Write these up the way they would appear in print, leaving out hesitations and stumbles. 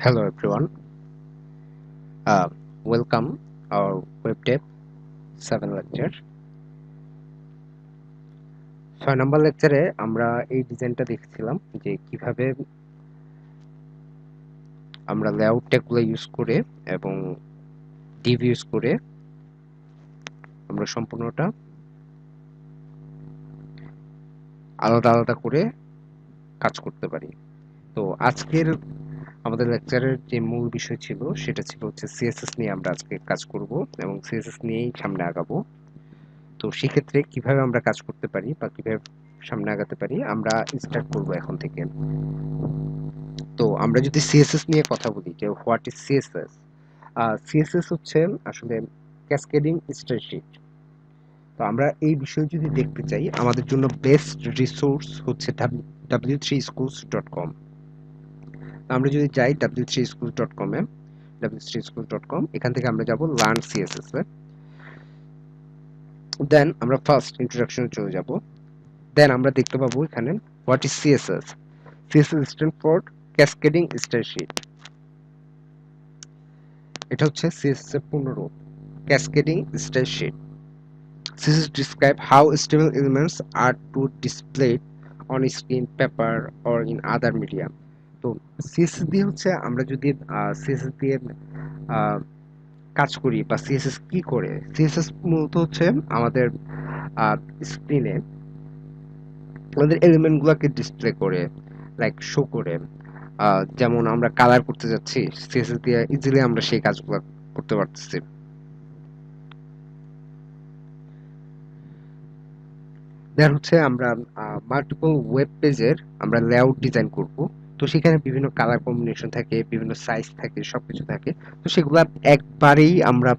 Hello everyone. Uh, Welcome our web dev 7 lecture. 6 নম্বর লেকচারে আমরা এই ডিজাইনটা দেখছিলাম যে কিভাবে আমরা লেআউট ট্যাগগুলো ইউজ করে এবং div ইউজ করে আমরা সম্পূর্ণটা আলাদা আলাদা করে কাজ করতে পারি। তো আজকের আমাদের লেকচারের যে মূল বিষয় ছিল সেটা ছিল হচ্ছে সিএসএস নিয়ে আমরা আজকে কাজ করব এবং সিএসএস নিয়েই সামনে আগাবো। তো সেক্ষেত্রে কিভাবে আমরা কাজ করতে পারি বা কিভাবে সামনে আগাতে পারি আমরা স্টার্ট করব এখন থেকে। তো আমরা যদি সিএসএস নিয়ে কথা বলি যে হোয়াট ইজ সিএসএস, সিএসএস হচ্ছে আসলে ক্যাসকেডিং স্টাইলশিট। তো আমরা এই বিষয়ে যদি দেখতে চাই আমাদের জন্য বেস্ট রিসোর্স হচ্ছে w3schools.com। আমরা যদি যাই w3schools.com এ w3schools.com এখান থেকে আমরা যাব লার্ন সিএসএস এ। দেন আমরা ফার্স্ট ইন্ট্রোডাকশনে চলে যাব। দেন আমরা দেখতে পাবো এখানে what is CSS. CSS stand for cascading stylesheet. এটা হচ্ছে সিএসএস এর পূর্ণরূপ, cascading stylesheet. CSS describe how stable elements are to displayed on screen, paper or in other media. তো CSS দিয়ে হচ্ছে আমরা যদি CSS দিয়ে কাজ করি বা CSS কি করে, CSS মূলত হচ্ছে আমাদের স্ক্রিনে আমাদের এলিমেন্ট গুলাকে ডিসপ্লে করে, লাইক শো করে। যেমন আমরা কালার করতে যাচ্ছি, CSS দিয়ে ইজিলি আমরা সেই কাজগুলো করতে পারতেছি। দেন হচ্ছে আমরা মাল্টিপল ওয়েব পেজের আমরা লেআউট ডিজাইন করব। তো সেখানে বিভিন্ন কালার কম্বিনেশন থাকে, বিভিন্ন সাইজ থাকে, সবকিছু থাকে। তো সেগুলো একবারেই আমরা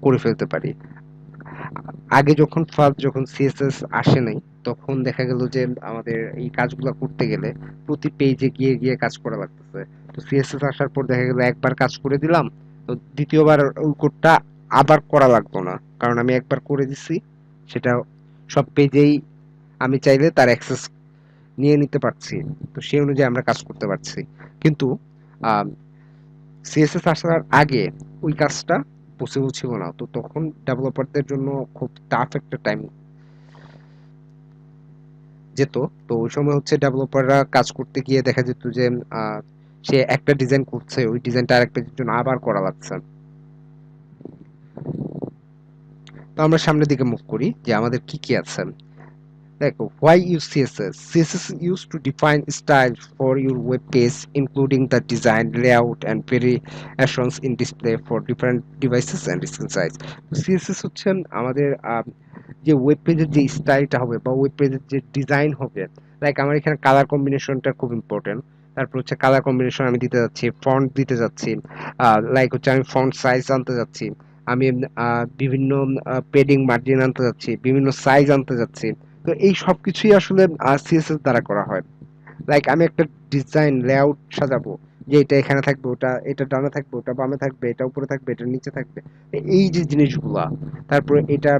করে ফেলতে পারি। আগে যখন সিএসএস আসে নাই তখন দেখা গেল যে আমাদের এই কাজগুলো করতে গেলে প্রতি পেজে গিয়ে গিয়ে কাজ করা লাগতেছে। তো সিএসএস আসার পর দেখা গেল একবার কাজ করে দিলাম, তো দ্বিতীয়বার ওই কোডটা আবার করা লাগতো না, কারণ আমি একবার করে দিছি। সেটা সব পেজেই আমি চাইলে তার অ্যাক্সেস নিয়ে নিতে পারছি। তো সেই অনুযায়ী আমরা কাজ করতে পারছি। কিন্তু সিএসএস আসার আগে ওই কাজটা পসিবল ছিল না। তো তখন ডেভেলপারদের জন্য খুব টাফ একটা টাইম যেত। তো ওই সময় হচ্ছে ডেভেলপাররা কাজ করতে গিয়ে দেখা যেত যে সে একটা ডিজাইন করছে, ওই ডিজাইনটা আরেক পেজের জন্য আবার করা লাগছে। তো আমরা সামনের দিকে মুভ করি যে আমাদের কি কি আছে। দেখো, why use CSS? CSS is used to define styles for your web page, including the design, layout, and variations in display for different devices and screen size. CSS হচ্ছে আমাদের যে ওয়েব পেজের যে স্টাইলটা হবে বা ওয়েব পেজের যে ডিজাইন হবে, লাইক আমার এখানে কালার কম্বিনেশনটা খুব ইম্পর্টেন্ট। তারপর হচ্ছে কালার কম্বিনেশন আমি দিতে যাচ্ছি, ফন্ট দিতে যাচ্ছি, লাইক হচ্ছে আমি ফন্ট সাইজ আনতে যাচ্ছি, আমি বিভিন্ন পেডিং মার্জিন আনতে যাচ্ছি, বিভিন্ন সাইজ আনতে যাচ্ছি। তো এই সবকিছুই আসলে সিএসএস দ্বারা করা হয়। লাইক আমি একটা ডিজাইন লেআউট সাজাবো যে এটা এখানে থাকবে, ওটা এটা ডানে থাকবে, ওটা বামে থাকবে, এটা উপরে থাকবে, এটা নিচে থাকবে, এই যে জিনিসগুলা। তারপরে এটা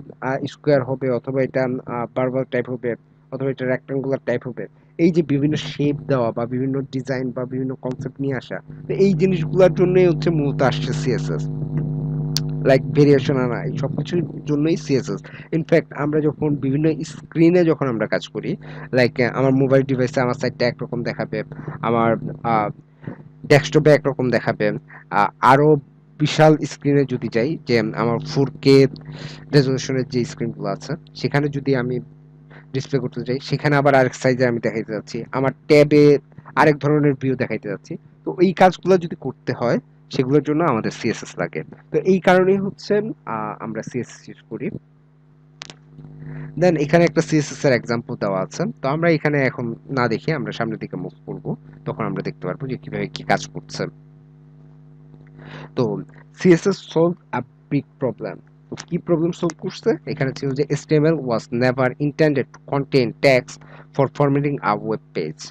স্কোয়ার হবে অথবা এটা বারবার টাইপ হবে অথবা এটা রেক্টাঙ্গুলার টাইপ হবে। এই যে বিভিন্ন শেপ দেওয়া বা বিভিন্ন ডিজাইন বা বিভিন্ন কনসেপ্ট নিয়ে আসা, তো এই জিনিসগুলোর জন্যই হচ্ছে মূলত আসছে সিএসএস। লাইক ভেরিয়েশন আনা, এই সবকিছুর জন্যই সিএসএস। ইনফ্যাক্ট আমরা যখন বিভিন্ন স্ক্রিনে যখন আমরা কাজ করি, লাইক আমার মোবাইল ডিভাইসে আমার সাইডটা একরকম দেখাবে, আমার ডেস্কটপে একরকম দেখাবে, আরো বিশাল স্ক্রিনে যদি যাই, যে আমার 4K রেজলিউশনের যে স্ক্রিনগুলো আছে সেখানে যদি আমি ডিসপ্লে করতে চাই, সেখানে আবার আরেক সাইজে আমি দেখাইতে যাচ্ছি, আমার ট্যাবে আরেক ধরনের ভিউ দেখাইতে যাচ্ছি। তো এই কাজগুলো যদি করতে হয় সেগুলোর জন্য আমাদের সিএসএস লাগে। তো এই কারণেই হচ্ছে আমরা সিএসএস ইউজ করি। দেন এখানে একটা সিএসএস এর এক্সাম্পল দেওয়া আছে। তো আমরা এখানে এখন না দেখে আমরা সামনের দিকে মুভ করব, তখন আমরা দেখতে পারবো যে কিভাবে কি কাজ করছে। তো CSS solve a big problem. তো কি প্রবলেম সলভ করছে? এখানে ছিল যে HTML was never intended to contain text for formatting a web page.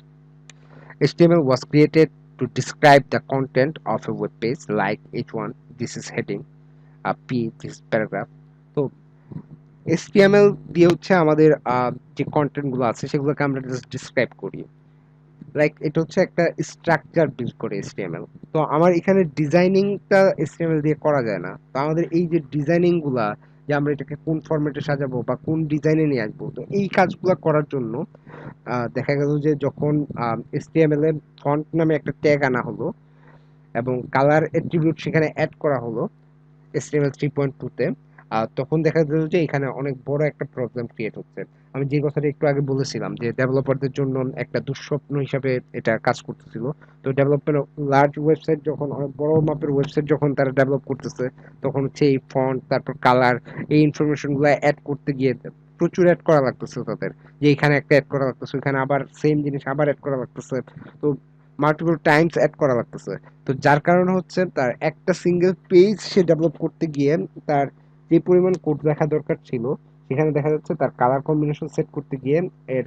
HTML was created to describe the content of a web page, like H1 this is heading, P this is paragraph. তো HTML দিয়ে হচ্ছে আমাদের যে content গুলো আছে সেগুলোকে আমরা just describe করি। লাইক এটা হচ্ছে একটা স্ট্রাকচার বিল্ড করে HTML। তো আমার এখানে ডিজাইনিংটা HTML দিয়ে করা যায় না। তো আমাদের এই যে ডিজাইনিং গুলা, যে আমরা এটাকে কোন ফরম্যাটে সাজাবো বা কোন ডিজাইনে নিয়ে আসবো, তো এই কাজগুলো করার জন্য দেখা গেল যে যখন HTML এর ফন্ট নামে একটা ট্যাগ আনা হলো এবং কালার অ্যাট্রিবিউট সেখানে অ্যাড করা হলো HTML 3.2 তে, তখন দেখা গেল যে এখানে অনেক বড় একটা প্রবলেম ক্রিয়েট হচ্ছে। আমি যে কথাটা একটু আগে বলেছিলাম যে ডেভেলপারদের জন্য একটা দুঃস্বপ্ন হিসাবে এটা কাজ করতেছিল। তো ডেভেলপমেন্ট লার্জ ওয়েবসাইট যখন, অনেক বড় মাপের ওয়েবসাইট যখন তারা ডেভেলপ করতেছে, তখন হচ্ছে এই ফন্ট, তারপর কালার, এই ইনফরমেশনগুলো অ্যাড করতে গিয়ে প্রচুর অ্যাড করা লাগতেছে তাদের। যে এখানে একটা অ্যাড করা লাগতেছে, ওইখানে আবার সেম জিনিস আবার অ্যাড করা লাগতেছে। তো মাল্টিপল টাইমস অ্যাড করা লাগতেছে। তো যার কারণে হচ্ছে তার একটা সিঙ্গেল পেজ সে ডেভেলপ করতে গিয়ে তার যে পরিমাণ কোড লেখা দরকার ছিল, সেখানে দেখা যাচ্ছে তার কালার কম্বিনেশন সেট করতে গিয়ে এর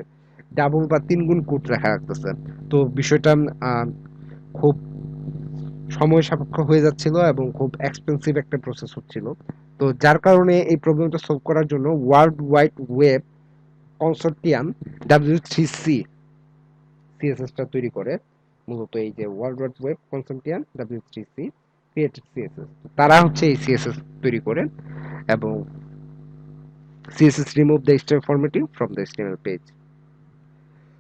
ডাবল বা 3 গুণ কোড লেখা লাগতেছে। তো বিষয়টা খুব সময় সাপেক্ষ হয়ে যাচ্ছিল এবং খুব এক্সপেন্সিভ একটা প্রসেস হচ্ছিল। তো যার কারণে এই প্রবলেমটা সলভ করার জন্য world wide web consortium W3C সিএসএসটা তৈরি করে। মূলত এই যে world wide web consortium W3C created CSS, তারা হচ্ছে এই সিএসএস তৈরি করে এবং CSS remove the style formatting from the HTML page।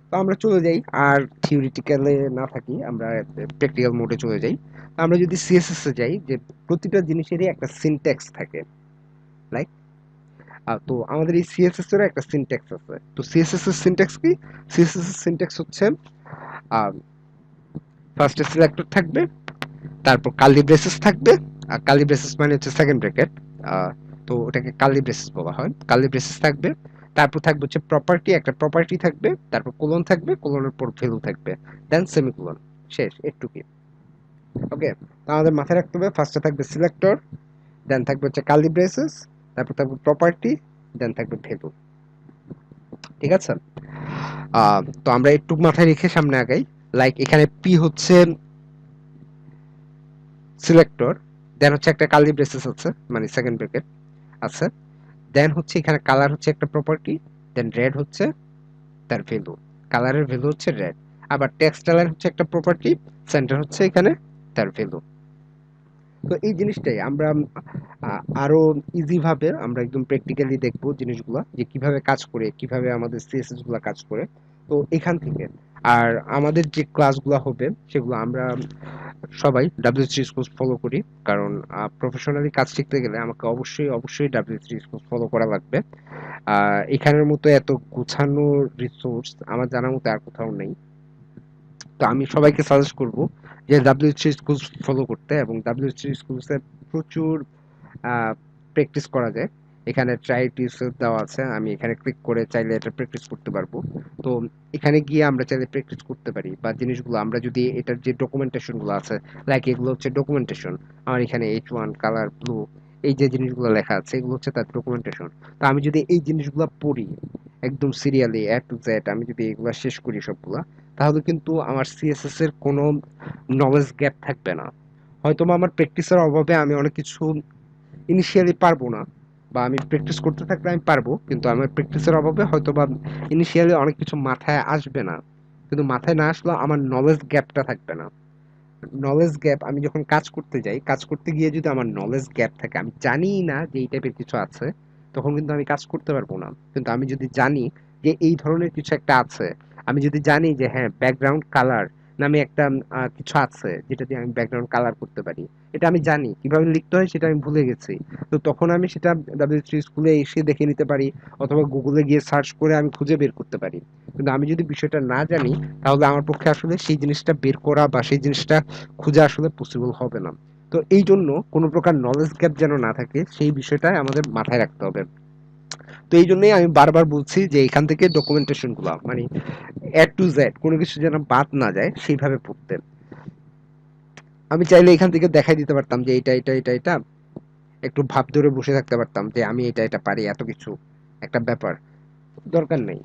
তো আমরা চলে যাই, আর থিওরিটিক্যালে না থাকি, আমরা প্র্যাকটিক্যাল মোডে চলে যাই। আমরা যদি সিএসএস এ যাই, যে প্রতিটা জিনিসেরই একটা সিনট্যাক্স থাকে, লাইক তো আমাদের এই সিএসএস এর একটা সিনট্যাক্স আছে। তো সিএসএস এর সিনট্যাক্স কি? সিএসএস এর সিনট্যাক্স হচ্ছে ফার্স্টে সিলেক্টর থাকবে, তারপর কার্লি ব্রেসেস থাকবে। আর কার্লি ব্রেসেস মানে হচ্ছে সেকেন্ড ব্র্যাকেট, তো ওটাকে কার্লি ব্রেসেস বলা হয়। কার্লি ব্রেসেস থাকবে, তারপর থাকবে হচ্ছে প্রপার্টি, একটা প্রপার্টি থাকবে, তারপর কোলন থাকবে, কোলনের পর ভ্যালু থাকবে, দেন সেমিকোলন, শেষ, এটুকুই। ওকে, তো আমাদের মাথায় রাখতে হবে ফার্স্টে থাকবে সিলেক্টর, দেন থাকবে হচ্ছে কার্লি ব্রেসেস, তারপর থাকবে প্রপার্টি, দেন থাকবে ভ্যালু। ঠিক আছে? তো আমরা একটু মাথায় রেখে সামনে আগাই। লাইক এখানে পি হচ্ছে সিলেক্টর, দেন হচ্ছে একটা কার্লি ব্রেসেস আছে মানে সেকেন্ড ব্র্যাকেট আছে, দেন হচ্ছে এখানে কালার হচ্ছে একটা প্রপার্টি, দেন রেড হচ্ছে তার ভ্যালু, কালারের ভ্যালু হচ্ছে রেড। আবার টেক্সট কালার হচ্ছে একটা প্রপার্টি, সেন্টার হচ্ছে এখানে তার ভ্যালু। তো এই জিনিসটাই আমরা আরো ইজি ভাবে আমরা একদম প্র্যাকটিক্যালি দেখবো জিনিসগুলো, যে কিভাবে কাজ করে, কিভাবে আমাদের সিএসএস গুলা কাজ করে। তো এখান থেকে আর আমাদের যে ক্লাসগুলো হবে সেগুলো আমরা সবাই W3 স্কুল ফলো করি, কারণ প্রফেশনালি কাজ শিখতে গেলে আমাকে অবশ্যই অবশ্যই W3 স্কুল ফলো করা লাগবে। এখানের মতো এত গোছানো রিসোর্স আমার জানার মতো আর কোথাও নেই। তো আমি সবাইকে সাজেস্ট করব যে W3 স্কুল ফলো করতে, এবং W3 স্কুলসে প্রচুর প্র্যাকটিস করা যায়। এখানে ট্রাই টিউটোরিয়াল দেওয়া আছে, আমি এখানে ক্লিক করে চাইলে এটা প্র্যাকটিস করতে পারবো। তো এখানে গিয়ে আমরা চাইলে প্র্যাকটিস করতে পারি, বা জিনিসগুলো আমরা যদি এটার যে ডকুমেন্টেশন গুলো আছে, লাইক এগুলো হচ্ছে ডকুমেন্টেশন। আমার এখানে H1 কালার ব্লু, এই যে জিনিসগুলো লেখা আছে এগুলো হচ্ছে তার ডকুমেন্টেশন। তো আমি যদি এই জিনিসগুলো পড়ি একদম সিরিয়ালি A to Z, আমি যদি এগুলো শেষ করি সবগুলা, তাহলে কিন্তু আমার সিএসএস এর কোনো নলেজ গ্যাপ থাকবে না। হয়তোবা আমার প্র্যাকটিসের অভাবে আমি অনেক কিছু ইনিশিয়ালি পারবো না, বা আমি প্র্যাকটিস করতে থাকলে আমি পারবো, কিন্তু আমার প্র্যাকটিসের অভাবে হয়তোবা ইনিশিয়ালি অনেক কিছু মাথায় আসবে না। কিন্তু মাথায় না আসলেও আমার নলেজ গ্যাপটা থাকবে না। নলেজ গ্যাপ, আমি যখন কাজ করতে যাই, কাজ করতে গিয়ে যদি আমার নলেজ গ্যাপ থাকে, আমি জানিই না যে এই টাইপের কিছু আছে, তখন কিন্তু আমি কাজ করতে পারবো না। কিন্তু আমি যদি জানি যে এই ধরনের কিছু একটা আছে, আমি যদি জানি যে হ্যাঁ ব্যাকগ্রাউন্ড কালার নামে একটা কিছু আছে যেটা দিয়ে আমি ব্যাকগ্রাউন্ড কালার করতে পারি, এটা আমি জানি কিভাবে লিখতে হয় সেটা আমি ভুলে গেছি, তো তখন আমি সেটা W3 স্কুলে এসে দেখে নিতে পারি, অথবা গুগলে গিয়ে সার্চ করে আমি খুঁজে বের করতে পারি। কিন্তু আমি যদি বিষয়টা না জানি, তাহলে আমার পক্ষে আসলে সেই জিনিসটা বের করা বা সেই জিনিসটা খুঁজে আসলে পসিবল হবে না। তো এই জন্য কোনো প্রকার নলেজ গ্যাপ যেন না থাকে, সেই বিষয়টা আমাদের মাথায় রাখতে হবে। তো এই জন্যই আমি বারবার বলছি যে এখান থেকে ডকুমেন্টেশন গুলো মানে A to Z কোনো কিছু যেন বাদ না যায় সেইভাবে পড়তে। আমি চাইলে এখান থেকে দেখাই দিতে পারতাম যে এটা এটা এটা এটা, একটু ভাব ধরে বসে থাকতে পারতাম যে আমি এটা এটা পারি, এত কিছু একটা ব্যাপার, দরকার নেই।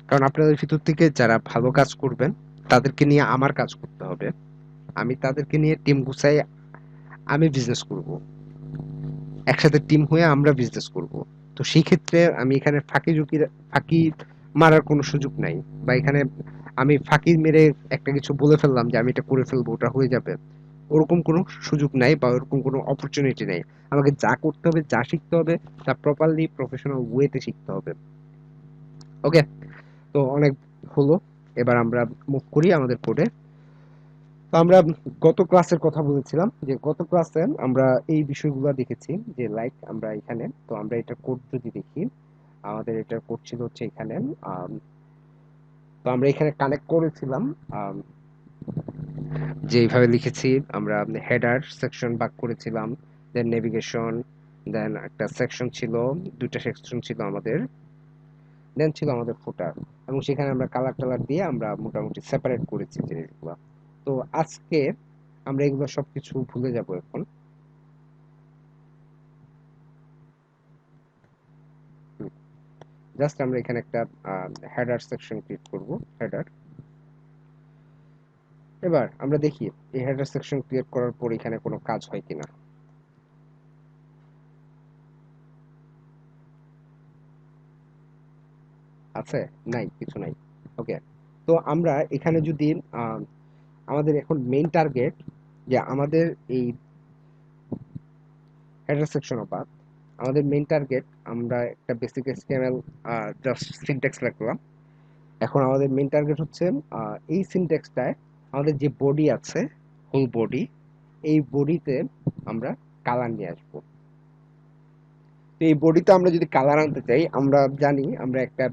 কারণ আপনাদের ভিতর থেকে যারা ভালো কাজ করবেন তাদেরকে নিয়ে আমার কাজ করতে হবে, আমি তাদেরকে নিয়ে টিম গুছাই আমি বিজনেস করব, একসাথে টিম হয়ে আমরা বিজনেস করব। তো সেই ক্ষেত্রে আমি এখানে ফাঁকি মারার কোনো সুযোগ নাই, বা এখানে আমি ফাঁকি মেরে একটা কিছু বলে ফেললাম যে আমি এটা করে ফেলবো, ওটা হয়ে যাবে, ওরকম কোনো সুযোগ নাই বা ওরকম কোনো অপরচুনিটি নেই। আমাকে যা করতে হবে, যা শিখতে হবে, তা প্রপারলি প্রফেশনাল ওয়েতে শিখতে হবে। ওকে, তো অনেক হলো, এবার আমরা মুভ করি আমাদের কোডে। তো আমরা গত ক্লাসের কথা বলেছিলাম, যে গত ক্লাসে আমরা এই বিষয়গুলো দেখেছি, যে লাইক আমরা এখানে, তো আমরা এটা কোড যদি দেখি, আমাদের এটার কোড ছিল হচ্ছে এখানে। আম, তো আমরা এখানে কানেক্ট করেছিলাম, আম, যে এইভাবে লিখেছি আমরা, হেডার সেকশন ভাগ করেছিলাম, দেন নেভিগেশন, দেন একটা সেকশন ছিল, দুইটা সেকশন ছিল আমাদের, দেন ছিল আমাদের ফুটার, এবং সেখানে আমরা কালার টালার দিয়ে আমরা মোটামুটি সেপারেট করেছি জিনিসগুলো। তো আজকে আমরা এগুলো সবকিছু ভুলে যাব এখন। জাস্ট আমরা এখানে একটা হেডার সেকশন ক্রিয়েট করব, হেডার। এবার আমরা দেখি এই হেডার সেকশন ক্রিয়েট করার পর এখানে কোনো কাজ হয় কিনা। আছে? নাই, কিছু নাই। ওকে, তো আমরা এখানে যদি আহ, আমাদের এখন মেইন টার্গেট, যে আমাদের এই হেডার সেকশন অফ আমাদের মেইন টার্গেট, আমরা একটা বেসিক এচটিএমএল জাস্ট সিনট্যাক্স লিখলাম। এখন আমাদের মেইন টার্গেট হচ্ছে এই সিনট্যাক্সটায় আমাদের যে বডি আছে, হোল বডি, এই বডিতে আমরা কালার নিয়ে আসবো। তো এই বডিতে আমরা যদি কালার আনতে চাই, আমরা জানি, আমরা একটা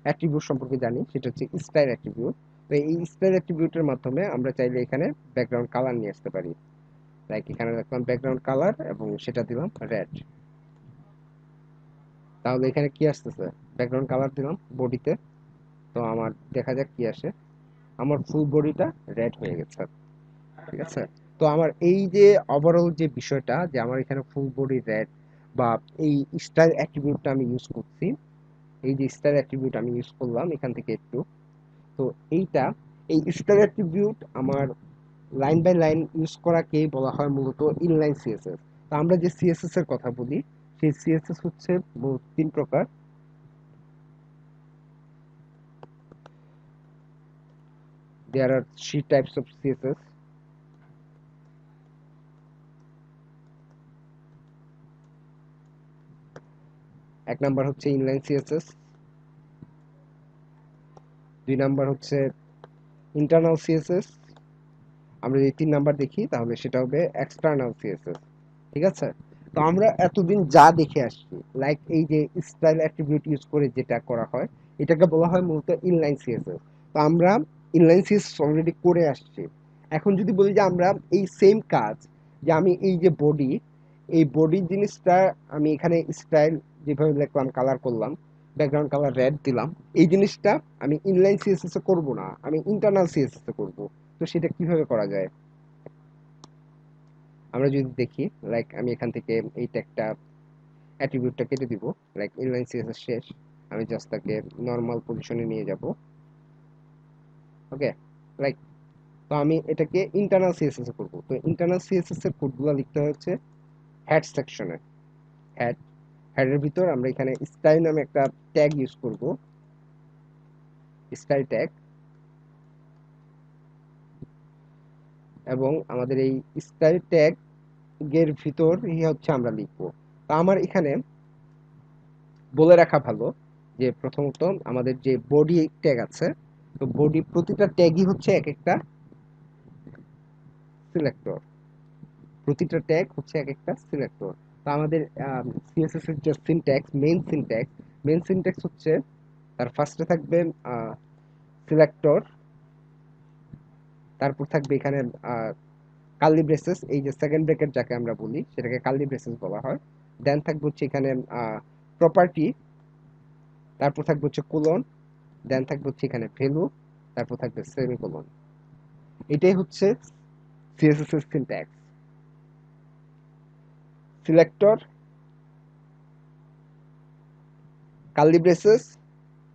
অ্যাট্রিবিউট সম্পর্কে জানি, সেটা হচ্ছে স্টাইল অ্যাট্রিবিউট। তো এই স্টাইল অ্যাট্রিবিউটের মাধ্যমে আমরা চাইলে এখানে ব্যাকগ্রাউন্ড কালার নিয়ে আসতে পারি। লাইক এখানে দেখলাম ব্যাকগ্রাউন্ড কালার এবং সেটা দিলাম রেড। তাহলে এখানে কি আসতেছে, ব্যাকগ্রাউন্ড কালার দিলাম বডিতে, তো আমার দেখা যাক কি আসে। আমার ফুল বডিটা রেড হয়ে গেছে, ঠিক আছে। তো আমার এই যে ওভারঅল যে বিষয়টা, যে আমার এখানে ফুল বডি রেড, বা এই স্টাইল অ্যাট্রিবিউটটা আমি ইউজ করছি, এই যে স্টাইল অ্যাট্রিবিউট আমি ইউজ করলাম এখান থেকে একটু, তো এইটা, এই স্টাইল অ্যাট্রিবিউট আমার লাইন বাই লাইন ইউজ করাকেই বলা হয় মূলত ইনলাইন সিএসএস। তো আমরা যে সিএসএস এর কথা বলি, সেই সিএসএস হচ্ছে মূলত তিন প্রকার। দেয়ার আর থ্রি টাইপস অফ সিএসএস। এক নাম্বার হচ্ছে ইনলাইন সিএসএস, দুই নাম্বার হচ্ছে ইন্টারনাল সিএসএস, আমরা যদি তিন নাম্বার দেখি তাহলে সেটা হবে এক্সটার্নাল সিএসএস, ঠিক আছে। তো আমরা এতদিন যা দেখে আসছি, লাইক এই যে স্টাইল অ্যাট্রিবিউট ইউজ করে যেটা করা হয়, এটাকে বলা হয় মূলত ইনলাইন সিএসএস। তো আমরা ইনলাইন সিএসএস অলরেডি করে আসছি। এখন যদি বলি যে আমরা এই সেম কাজ, যে আমি এই যে বডি, এই বডির জিনিসটা আমি এখানে স্টাইল যেভাবে লিখলাম, কালার করলাম, ব্যাকগ্রাউন্ড কালার রেড দিলাম, এই জিনিসটা আমি ইনলাইন সিএসএস এ করবো না, আমি ইন্টারনাল সিএসএস এ করবো। তো সেটা কিভাবে করা যায়, আমরা যদি দেখি, লাইক আমি এখান থেকে এই ট্যাগটা, অ্যাট্রিবিউটটা কেটে দিব, লাইক ইনলাইন সিএসএস শেষ, আমি জাস্ট তাকে নর্মাল পজিশনে নিয়ে যাব। ওকে, লাইক, তো আমি এটাকে ইন্টারনাল সিএসএস এ করব। তো ইন্টারনাল সিএসএস এর কোডগুলো লিখতে হচ্ছে হেড সেকশনে। হেড, হেডের ভিতর আমরা এখানে স্টাইল নামে একটা ট্যাগ ইউজ করব, স্টাইল ট্যাগ। এবং আমাদের এই স্টাইল ট্যাগ এর ভিতর হচ্ছে আমরা লিখবো। তো আমার এখানে বলে রাখা ভালো যে প্রথমত আমাদের যে বডি ট্যাগ আছে, তো বডি প্রতিটা ট্যাগই হচ্ছে এক একটা সিলেক্টর, প্রতিটা ট্যাগ হচ্ছে এক একটা সিলেক্টর। তো আমাদের সিএসএস এর যে সিনট্যাক্স, মেইন সিনট্যাক্স হচ্ছে, তার ফার্স্টে থাকবে সিলেক্টর, তারপর থাকবে এখানে কার্লি ব্রেসেস, এই যে সেকেন্ড ব্র্যাকেট যাকে আমরা বলি সেটাকে কার্লি ব্রেসেস বলা হয়। দেন থাকবে হচ্ছে এখানে প্রপার্টি, তারপর থাকবে হচ্ছে কোলন, দেন থাকবে হচ্ছে এখানে ভ্যালু, তারপর থাকবে সেমিকোলন। এটাই হচ্ছে সিএসএস এর syntax, selector, curly braces,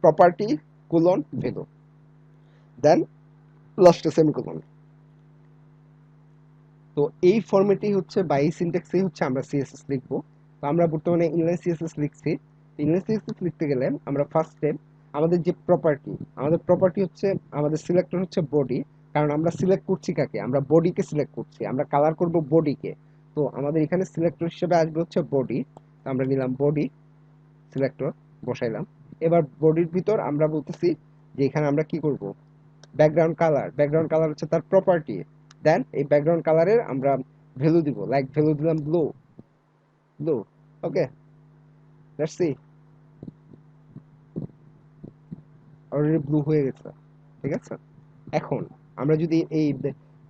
property, colon, value, then লাস্টে সেমিকোলন। তো এই ফরম্যাটেই হচ্ছে, বা এই সিনট্যাক্সেই হচ্ছে আমরা সিএসএস লিখবো। তো আমরা বর্তমানে ইনলাইন সিএসএস লিখছি। ইনলাইন সিএসএস লিখতে গেলে আমরা ফার্স্টে আমাদের যে প্রপার্টি, আমাদের প্রপার্টি হচ্ছে, আমাদের সিলেক্টর হচ্ছে বডি। কারণ আমরা সিলেক্ট করছি কাকে, আমরা বডিকে সিলেক্ট করছি, আমরা কালার করব বডিকে। তো আমাদের এখানে সিলেক্টর হিসেবে আসবে হচ্ছে বডি। আমরা নিলাম বডি সিলেক্টর, বসাইলাম। এবার বডির ভিতর আমরা বলতেছি যে এখানে আমরা কি করব, ব্যাকগ্রাউন্ড কালার, ব্যাকগ্রাউন্ড কালার হচ্ছে তার প্রপার্টি। দেন এই ব্যাকগ্রাউন্ড কালারের আমরা ভ্যালু দিব, লাইক ভ্যালু দিলাম blue, blue. Okay, let's see, already blue হয়ে গেছে। ঠিক আছে, এখন আমরা যদি এই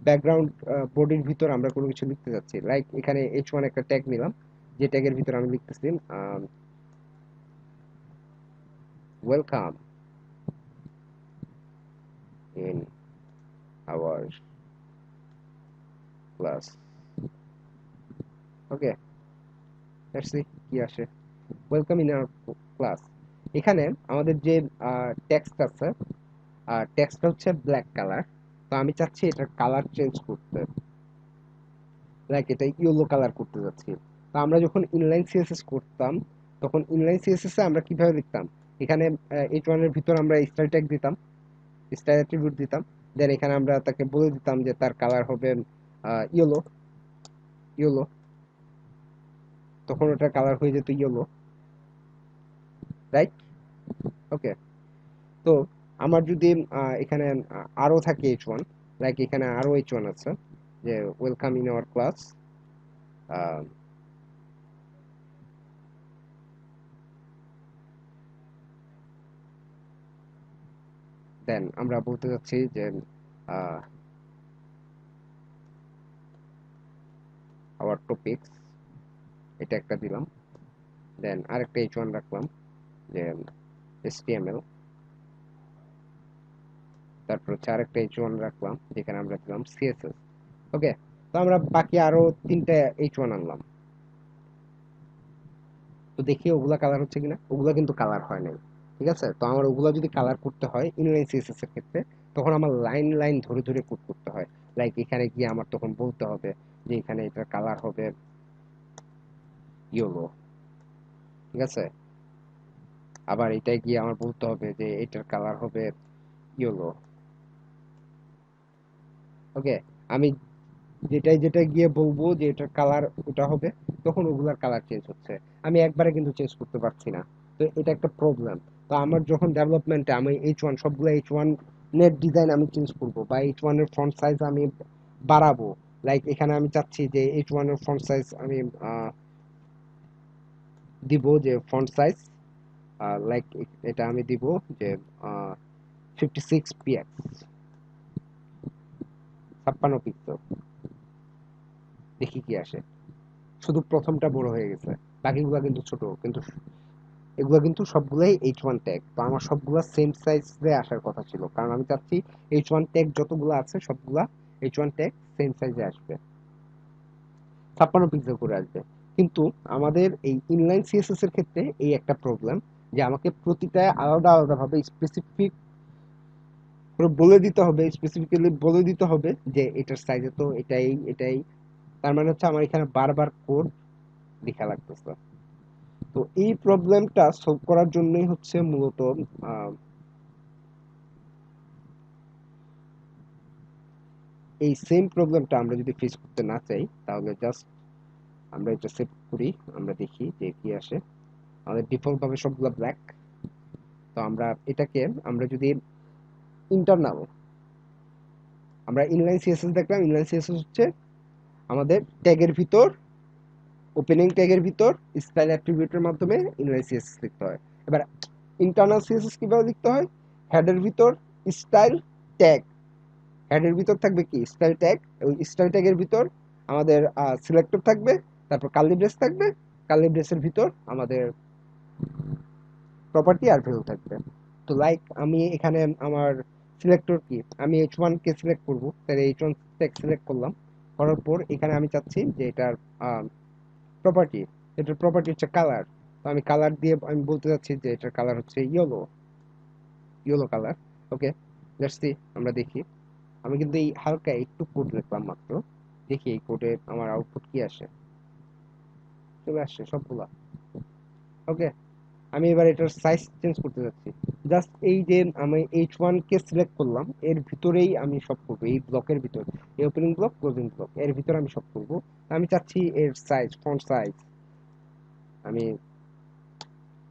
ব্যাকগ্রাউন্ড বডির ভিতর আমরা কোনো কিছু লিখতে যাচ্ছি, লাইক এখানে H1 একটা ট্যাগ নিলাম, যে ট্যাগের ভিতর আমি লিখতেছি welcome in our class. Okay, let's see কি আসে। Welcome in our class. এখানে আমাদের যে টেক্সট আছে, টেক্সটটা হচ্ছে ব্ল্যাক কালার। তো আমি চাচ্ছি এটার কালার চেঞ্জ করতে, লাইক এটা ইয়েলো কালার করতে যাচ্ছি। তো আমরা যখন ইনলাইন সিএসএস করতাম, তখন ইনলাইন সিএসএস এ আমরা কিভাবে লিখতাম, এখানে H1 এর ভিতর আমরা স্টাইল ট্যাগ দিতাম, স্টাইল অ্যাট্রিবিউট দিতাম। দেন এখানে আমরা তাকে বলে দিতাম যে তার কালার হবে ইয়েলো, ইয়েলো। তখন ওটার কালার হয়ে যেত ইয়েলো, রাইট? ওকে। তো আমার যদি এখানে আরও থাকে H1, লাইক এখানে আরও H1 আছে, যে ওয়েলকাম ইন আওয়ার ক্লাস, দেন আমরা বলতে যাচ্ছি যে আওয়ার টপিকস, এটা একটা দিলাম। দেন আরেকটা H1 রাখলাম, যে HTML। তারপর হচ্ছে আরেকটা H1 রাখলাম, যেখানে আমরা দিলাম CSS। ওকে, তো আমরা বাকি আরো তিনটা H1 আনলাম। তো দেখি ওগুলা কালার হচ্ছে কিনা। ওগুলা কিন্তু কালার হয় নাই। ঠিক আছে, তো আমার ওগুলা যদি কালার করতে হয় ইনলাইন সিএসএস এর ক্ষেত্রে, তখন আমার লাইন লাইন ধরে ধরে কোড করতে হয়। লাইক এখানে গিয়ে আমার তখন বলতে হবে যে এখানে এটার কালার হবে ইয়েলো। ঠিক আছে, আবার এটাই গিয়ে আমার বলতে হবে যে এটার কালার হবে ইয়েলো। ওকে, আমি যেটাই যেটাই গিয়ে বলবো যে এটার কালার ওটা হবে, তখন ওগুলার কালার চেঞ্জ হচ্ছে। আমি একবারে কিন্তু চেঞ্জ করতে পারছি না। তো এটা একটা প্রবলেম। তো আমার যখন ডেভেলপমেন্টে আমি H1 সবগুলো H1 নেট ডিজাইন আমি চেঞ্জ করব, বা H1 এর ফন্ট সাইজ আমি বাড়াবো। লাইক এখানে আমি চাচ্ছি যে H1 এর ফন্ট সাইজ আমি দিব যে ফন্ট সাইজ, লাইক এটা আমি দিব যে 56 px, 56 পিক্সেল। দেখি কি আসে। শুধু প্রথমটা বড় হয়ে গেছে, বাকিগুলো কিন্তু ছোট। কিন্তু এগুলো কিন্তু সবগুলাই H1 ট্যাগ। তো আমার সবগুলা সেম সাইজে আসার কথা ছিল, কারণ আমি চাচ্ছি H1 ট্যাগ যতগুলো আছে সবগুলা H1 ট্যাগ সেম সাইজে আসবে, 56 পিক্সেল করে আসবে। কিন্তু আমাদের এই ইনলাইন সিএসএস এর ক্ষেত্রে এই একটা প্রবলেম, যে আমাকে প্রতিটা আলাদা আলাদা ভাবে স্পেসিফিক করে বলে দিতে হবে, স্পেসিফিক্যালি বলে দিতে হবে যে এটার সাইজে তো এটাই এটাই। তার মানে হচ্ছে আমার এখানে বারবার কোড লেখা লাগতেছে। তো এই প্রবলেমটা সলভ করার জন্যই হচ্ছে মূলত আহ, এই সেম প্রবলেমটা আমরা যদি ফেস করতে না চাই, তাহলে জাস্ট আমরা এটা সেভ করি। আমরা দেখি যে কি আসে। আমাদের ডিফল্ট ভাবে সবগুলো ব্ল্যাক। তো আমরা এটাকে, আমরা যদি ইন্টারনাল, আমরা ইনলাইন সিএসএস দেখলাম। ইনলাইন সিএসএস হচ্ছে আমাদের ট্যাগের ভিতর, ওপেনিং ট্যাগের ভিতর স্টাইল অ্যাট্রিবিউটের মাধ্যমে ইনলাইন সিএসএস লিখতে হয়। এবার ইন্টারনাল সিএসএস কিভাবে লিখতে হয়, হেডের ভিতর স্টাইল ট্যাগ, হেডের ভিতর থাকবে কি স্টাইল ট্যাগ, ওই স্টাইল ট্যাগের ভিতর আমাদের সিলেক্টর থাকবে, তারপর কার্লি ব্রেস থাকবে, কার্লি ব্রেসের ভিতর আমাদের প্রপার্টি আর ভ্যালু থাকবে। তো লাইক আমি এখানে আমার সিলেক্টর কি, আমি H1 কে সিলেক্ট করব, তাহলে H1 ট্যাগ সিলেক্ট করলাম। করার পর এখানে আমি চাচ্ছি যে এটার প্রপার্টি, এটার প্রপার্টি হচ্ছে কালার। তো আমি কালার দিয়ে আমি বলতে চাচ্ছি যে এটার কালার হচ্ছে yellow, yellow colour. Okay, let's see, আমরা দেখি। আমি কিন্তু এই হালকা একটু কোড লিখলাম মাত্র, দেখি এই কোডে আমার আউটপুট কি আসে। চলে আসছে সবগুলা। ওকে, আমি এবার এটার সাইজ চেঞ্জ করতে যাচ্ছি। জাস্ট এই যে আমি H1 কে সিলেক্ট করলাম, এর ভিতরেই আমি সব করবো, এই ব্লকের ভিতর, এই ওপেনিং ব্লক ক্লোজিং ব্লক এর ভিতরে আমি সব করবো। আমি চাচ্ছি এর সাইজ, ফন্ট সাইজ আমি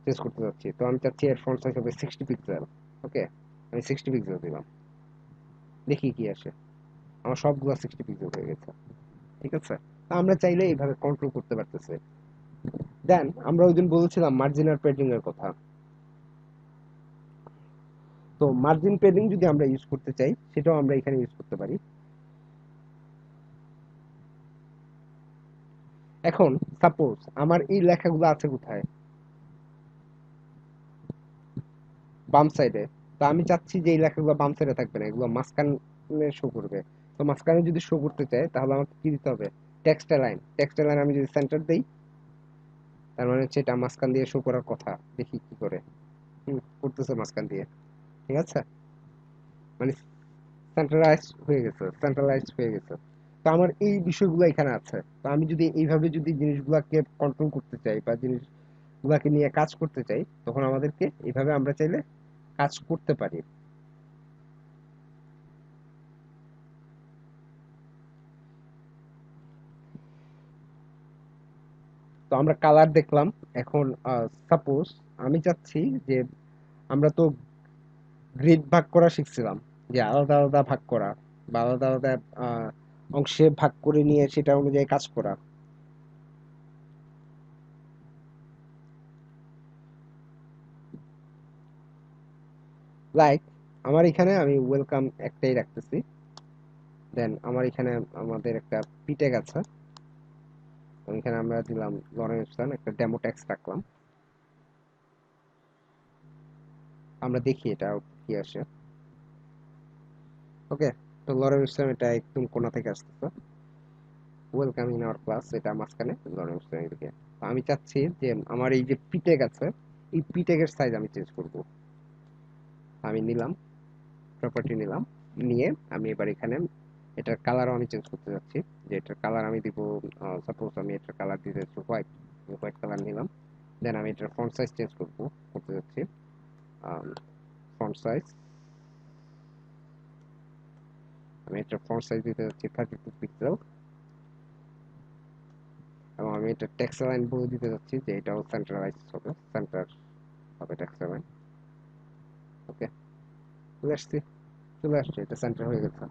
চেঞ্জ করতে যাচ্ছি। তো আমি চাচ্ছি এর ফন্ট সাইজ হবে 60 পিক্সেল। ওকে, আমি 60 পিক্সেল দিলাম, দেখি কি আসে। আমার সবগুলো 60 পিক্সেল হয়ে গেছে। ঠিক আছে, তো আমরা চাইলে এইভাবে কন্ট্রোল করতে পারতেছি। দেন আমরা ওই দিন বলেছিলাম মার্জিন আর প্যাডিং এর কথা। তো মার্জিন প্যাডিং যদি আমরা ইউজ করতে চাই, সেটাও আমরা এখানে ইউজ করতে পারি। এখন সাপোজ আমার এই লেখাগুলো আছে কোথায়, বাম সাইডে। তো আমি চাচ্ছি যে এই লেখাগুলো বাম সাইডে থাকবে না, এগুলো মাঝখানে শো করবে। তো মাঝখানে যদি শো করতে চাই, তাহলে আমাকে কি দিতে হবে, টেক্সট লাইন। টেক্সট লাইন আমি যদি সেন্টার দেই, তার মানে হচ্ছে এটা মাঝখান দিয়ে শো করার কথা। দেখি কি করে। করতেছে মাঝখান দিয়ে। ঠিক আছে, মানে সেন্ট্রালাইজ হয়ে গেছে। তো আমার এই বিষয়গুলো এখানে আছে। তো আমি যদি এইভাবে যদি জিনিসগুলোকে কন্ট্রোল করতে চাই বা জিনিসগুলোকে নিয়ে কাজ করতে চাই, তখন আমাদেরকে এইভাবে আমরা চাইলে কাজ করতে পারি। তো আমরা কালার দেখলাম। এখন সাপোজ আমি চাচ্ছি যে আমরা তো গ্রিড ভাগ করা শিখছিলাম, যে আলাদা আলাদা ভাগ করা বা আলাদা আলাদা আহ, অংশে ভাগ করে নিয়ে সেটা অনুযায়ী কাজ করা। লাইক আমার এখানে আমি ওয়েলকাম একটাই রাখতেছি। দেন আমার এখানে আমাদের একটা পিটেক আছে, তো এখানে আমরা দিলাম লরেন্সন, একটা ডেমো টেক্সট রাখলাম। আমরা দেখি এটা আউটপুট কি আসে। ওকে, তো লরেন্সন এটা একদম কোণা থেকে আসতেছে। ওয়েলকাম ইন আওয়ার ক্লাস, এটা মাঝখানে লরেন্সন এদিকে। তো আমি চাচ্ছি যে আমার এই যে পিটেক আছে, এই পিটেকের সাইজ আমি চেঞ্জ করব। আমি নিলাম, প্রপার্টি নিলাম, নিয়ে আমি এবার এখানে এটার কালারও আমি চেঞ্জ করতে যাচ্ছি। যে এটার কালার আমি দিব, সাপোজ আমি এটার কালার দিতে যাচ্ছি হোয়াইট। হোয়াইট কালার নিলাম। দেন আমি এটার ফন্ট সাইজ চেঞ্জ করতে যাচ্ছি। ফন্ট সাইজ, আমি এটার ফন্ট সাইজ দিতে যাচ্ছি 32 পিক্সেল। এবং আমি এটা টেক্সট লাইন বলে দিতে যাচ্ছি যে এটাও সেন্টারাইজ হবে, সেন্টার হবে টেক্সট লাইন। ওকে, চলে আসছি, চলে আসছে, এটা সেন্টার হয়ে গেছে।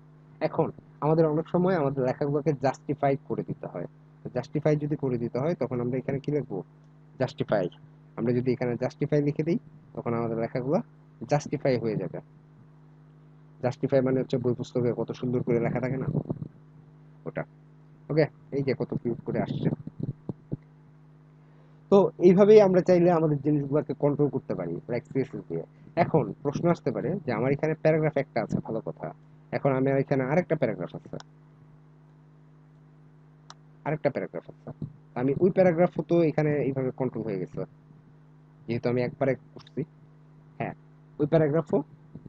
এখন আমাদের অনেক সময় আমাদের লেখাগুলোকে জাস্টিফাই করে দিতে হয়। জাস্টিফাই যদি করে দিতে হয়, তখন আমরা এখানে কি লিখবো, জাস্টিফাই। আমরা যদি এখানে জাস্টিফাই লিখে দিই, তখন আমাদের লেখাগুলো জাস্টিফাই হয়ে যাবে। জাস্টিফাই মানে হচ্ছে বই পুস্তকে কত সুন্দর করে লেখা থাকে না, ওটা। ওকে, এই যে কত কিউট করে আসছে। তো এইভাবেই আমরা চাইলে আমাদের জিনিসগুলোকে কন্ট্রোল করতে পারি লাইক সিএসএস দিয়ে। এখন প্রশ্ন আসতে পারে যে আমার এখানে প্যারাগ্রাফ একটা আছে, ভালো কথা। এখন আমি এখানে আরেকটা প্যারাগ্রাফ আছে, আরেকটা প্যারাগ্রাফ আছে। আমি ওই প্যারাগ্রাফও তো এখানে এইভাবে কন্ট্রোল হয়ে গেছে, যেহেতু আমি একবারে করছি। হ্যাঁ, ওই প্যারাগ্রাফও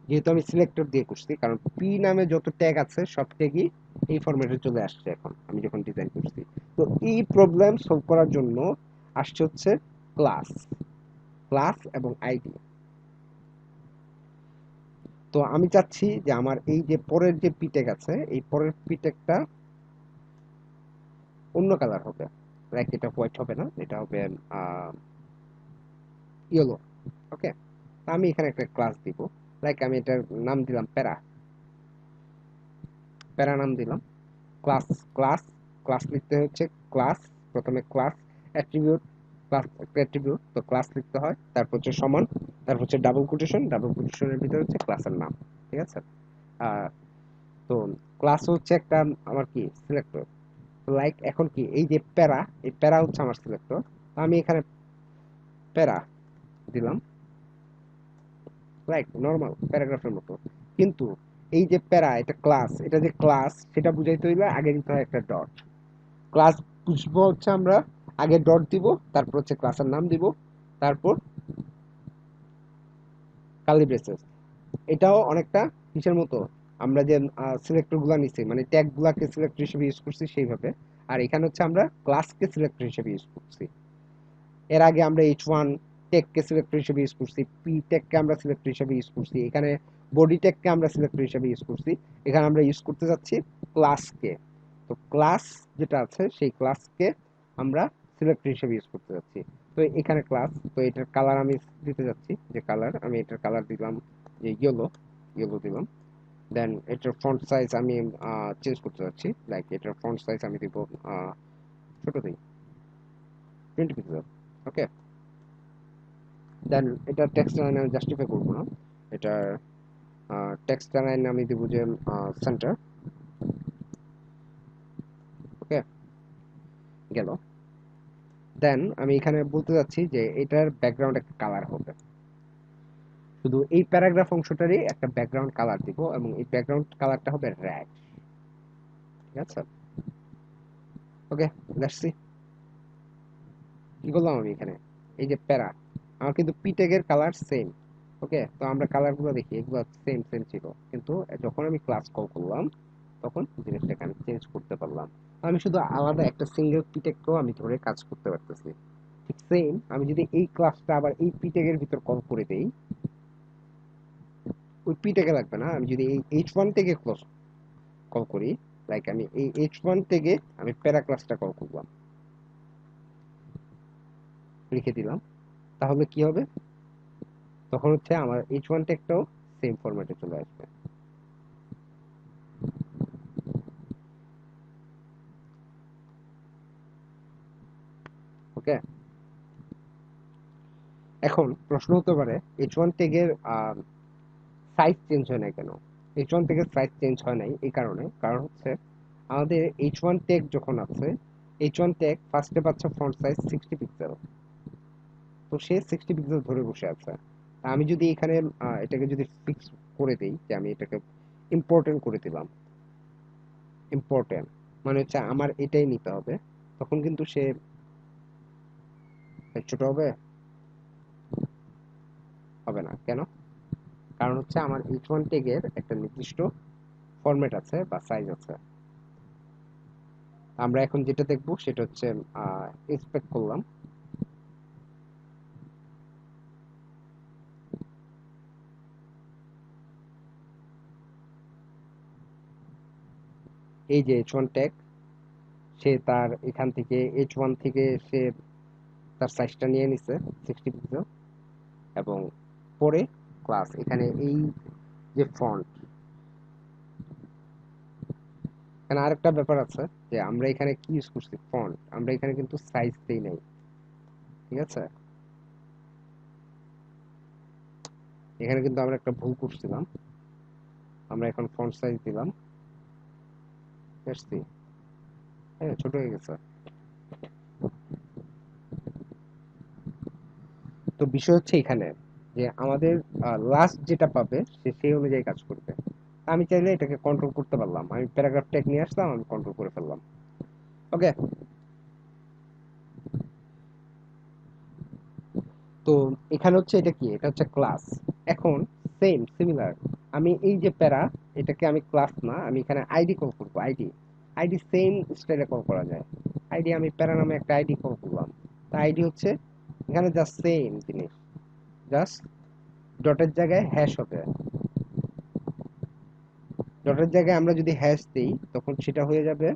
যেহেতু আমি সিলেক্টর দিয়ে করছি, কারণ পি নামে যত ট্যাগ আছে সব ট্যাগই এই ফরম্যাটে চলে আসছে এখন আমি যখন ডিজাইন করছি। তো এই প্রবলেম সলভ করার জন্য আসছে হচ্ছে ক্লাস, ক্লাস এবং আইডি। তো আমি চাচ্ছি যে আমার এই যে পরের যে পিটেক আছে, এই পরের পিটেকটা অন্য কালার হবে। লাইক এটা হোয়াইট হবে না, এটা হবে ইয়েলো। ওকে, আমি এখানে একটা ক্লাস দিব। লাইক আমি এটার নাম দিলাম প্যারা, প্যারা নাম দিলাম। ক্লাস, ক্লাস, ক্লাস লিখতে হচ্ছে ক্লাস, প্রথমে ক্লাস অ্যাট্রিবিউট, ক্লাস একটা অ্যাট্রিবিউট, তো ক্লাস লিখতে হয়, তারপর হচ্ছে সমান, তারপর হচ্ছে ডাবল কোটেশন, ডাবল কোটেশনের ভিতরে হচ্ছে ক্লাসের নাম। ঠিক আছে, আহ, তো ক্লাস হচ্ছে একটা আমার কি সিলেক্টর। লাইক এখন কি এই যে প্যারা, এই প্যারা হচ্ছে আমার সিলেক্টর। আমি এখানে প্যারা দিলাম, লাইক নর্মাল প্যারাগ্রাফের মতো। কিন্তু এই যে প্যারা, এটা ক্লাস, এটা যে ক্লাস সেটা বুঝাইতে হইলে আগে দিতে হয় একটা ডট। ক্লাস বুঝবো হচ্ছে আমরা আগে ডট দিব, তারপর হচ্ছে ক্লাসের নাম দিব, তারপর কার্লি ব্রেসেস। এটাও অনেকটা কিসের মতো, আমরা যে সিলেক্টর গুলা নিছি, মানে ট্যাগ গুলাকে সিলেক্টর হিসেবে ইউজ করছি সেইভাবে। আর এখানে হচ্ছে আমরা ক্লাসকে সিলেক্টর হিসেবে ইউজ করছি। এর আগে আমরা H1 টেককে সিলেক্টর হিসেবে ইউজ করছি, পি টেককে আমরা সিলেক্টর হিসেবে ইউজ করছি, এখানে বডি টেককে আমরা সিলেক্টর হিসেবে ইউজ করছি, এখানে আমরা ইউজ করতে যাচ্ছি ক্লাসকে। তো ক্লাস যেটা আছে সেই ক্লাসকে আমরা সিলেক্টর হিসেবে ইউজ করতে যাচ্ছি। তো এখানে ক্লাস, তো এটার কালার আমি দিতে যাচ্ছি, যে কালার আমি এটার কালার দিলাম যে ইয়েলো, ইয়েলো দিলাম। দেন এটার ফন্ট সাইজ আমি চেঞ্জ করতে যাচ্ছি, লাইক এটার ফন্ট সাইজ আমি দিব ছোট দিই 20 পিক্সেল। ওকে, দেন এটা টেক্সট লাইন আমি জাস্টিফাই করবো না, এটার টেক্সট লাইন আমি দিব যে সেন্টার। ওকে, গেল। দেন আমি এখানে বলতে যাচ্ছি যে এটার ব্যাকগ্রাউন্ড একটা কালার হবে, শুধু এই প্যারাগ্রাফ অংশটারই একটা ব্যাকগ্রাউন্ড কালার দিব, এবং এই ব্যাকগ্রাউন্ড কালারটা হবে রেড। ঠিক আছে, ওকে, লেটস সি কি করলাম আমি এখানে। এই যে প্যারা, আমার কিন্তু পি ট্যাগের কালার সেম। ওকে, তো আমরা কালারগুলো দেখি, এগুলো সেম সেম ছিল, কিন্তু যখন আমি ক্লাস কল করলাম তখন জিনিসটাকে আমি চেঞ্জ করতে পারলাম। আমি শুধু আলাদা একটা সিঙ্গেল পি ট্যাগকেও আমি ধরে কাজ করতে পারতেছি। ঠিক সেম, আমি যদি এই ক্লাসটা আবার এই পি ট্যাগের ভিতর কল করে দেই, ওই পি ট্যাগে লাগবে না, আমি যদি এই এইচ ওয়ান ট্যাগে কল করি, লাইক আমি এই এইচ ওয়ান ট্যাগে আমি প্যারা ক্লাসটা কল করলাম, লিখে দিলাম, তাহলে কি হবে, তখন হচ্ছে আমার এইচ ওয়ান ট্যাগটাও সেম ফরম্যাটে চলে আসবে। ওকে, এখন প্রশ্ন হতে পারে এইচ ওয়ান ট্যাগের সাইজ চেঞ্জ হয় না কেন। এইচ ওয়ান ট্যাগের সাইজ চেঞ্জ হয় নাই এই কারণে, কারণ হচ্ছে আমাদের এইচ ওয়ান ট্যাগ যখন আছে, এইচ ওয়ান ট্যাগ ফার্স্টে পাচ্ছে ফন্ট সাইজ 60 পিক্সেল, তো সে 60 পিক্সেল ধরে বসে আছে। আমি যদি এখানে এটাকে যদি ফিক্স করে দিই, যে আমি এটাকে ইম্পর্টেন্ট করে দিলাম, ইম্পর্টেন্ট মানে হচ্ছে আমার এটাই নিতে হবে, তখন কিন্তু সে ছোট হবে, হবে না কেন, কারণ হচ্ছে আমার এইচ ওয়ান ট্যাগের একটা নির্দিষ্ট ফরম্যাট আছে বা সাইজ আছে। আমরা এখন যেটা দেখব সেটা হচ্ছে ইন্সপেক্ট করলাম, এই যে এইচ ওয়ান ট্যাগ, সে তার এখান থেকে এইচ ওয়ান থেকে সে তার সাইজটা নিয়ে নিছে 60 পিক্সেল, এবং পরে ক্লাস এখানে এই যে ফন্ট, এখানে আরেকটা ব্যাপার আছে যে আমরা এখানে কি ইউজ করছি, ফন্ট, আমরা এখানে কিন্তু সাইজ দেই নাই। ঠিক আছে, এখানে কিন্তু আমরা একটা ভুল করছিলাম, আমরা এখন ফন্ট সাইজ দিলাম, দেখছি, হ্যাঁ ছোট হয়ে গেছে। তো বিষয় হচ্ছে এখানে যে আমাদের লাস্ট যেটা পাবে সে সেই অনুযায়ী কাজ করবে। আমি চাইলে এটাকে কন্ট্রোল করতে পারলাম, আমি প্যারাগ্রাফ ট্যাগ নিয়ে আসলাম, আমি কন্ট্রোল করে ফেললাম। ওকে, তো এখানে হচ্ছে এটা কি, এটা হচ্ছে ক্লাস। এখন সেম সিমিলার, আমি এই যে প্যারা, এটাকে আমি ক্লাস না, আমি এখানে আইডি কল করবো, আইডি। আইডি সেম স্টাইলে কল করা যায়, আইডি আমি প্যারা নামে একটা আইডি কল করলাম, তা আইডি হচ্ছে এখানে জাস্ট সেম জিনিস, জাস্ট ডটের জায়গায় হ্যাশ হবে, ডটের জায়গায় আমরা যদি হ্যাশ দিই তখন সেটা হয়ে যাবে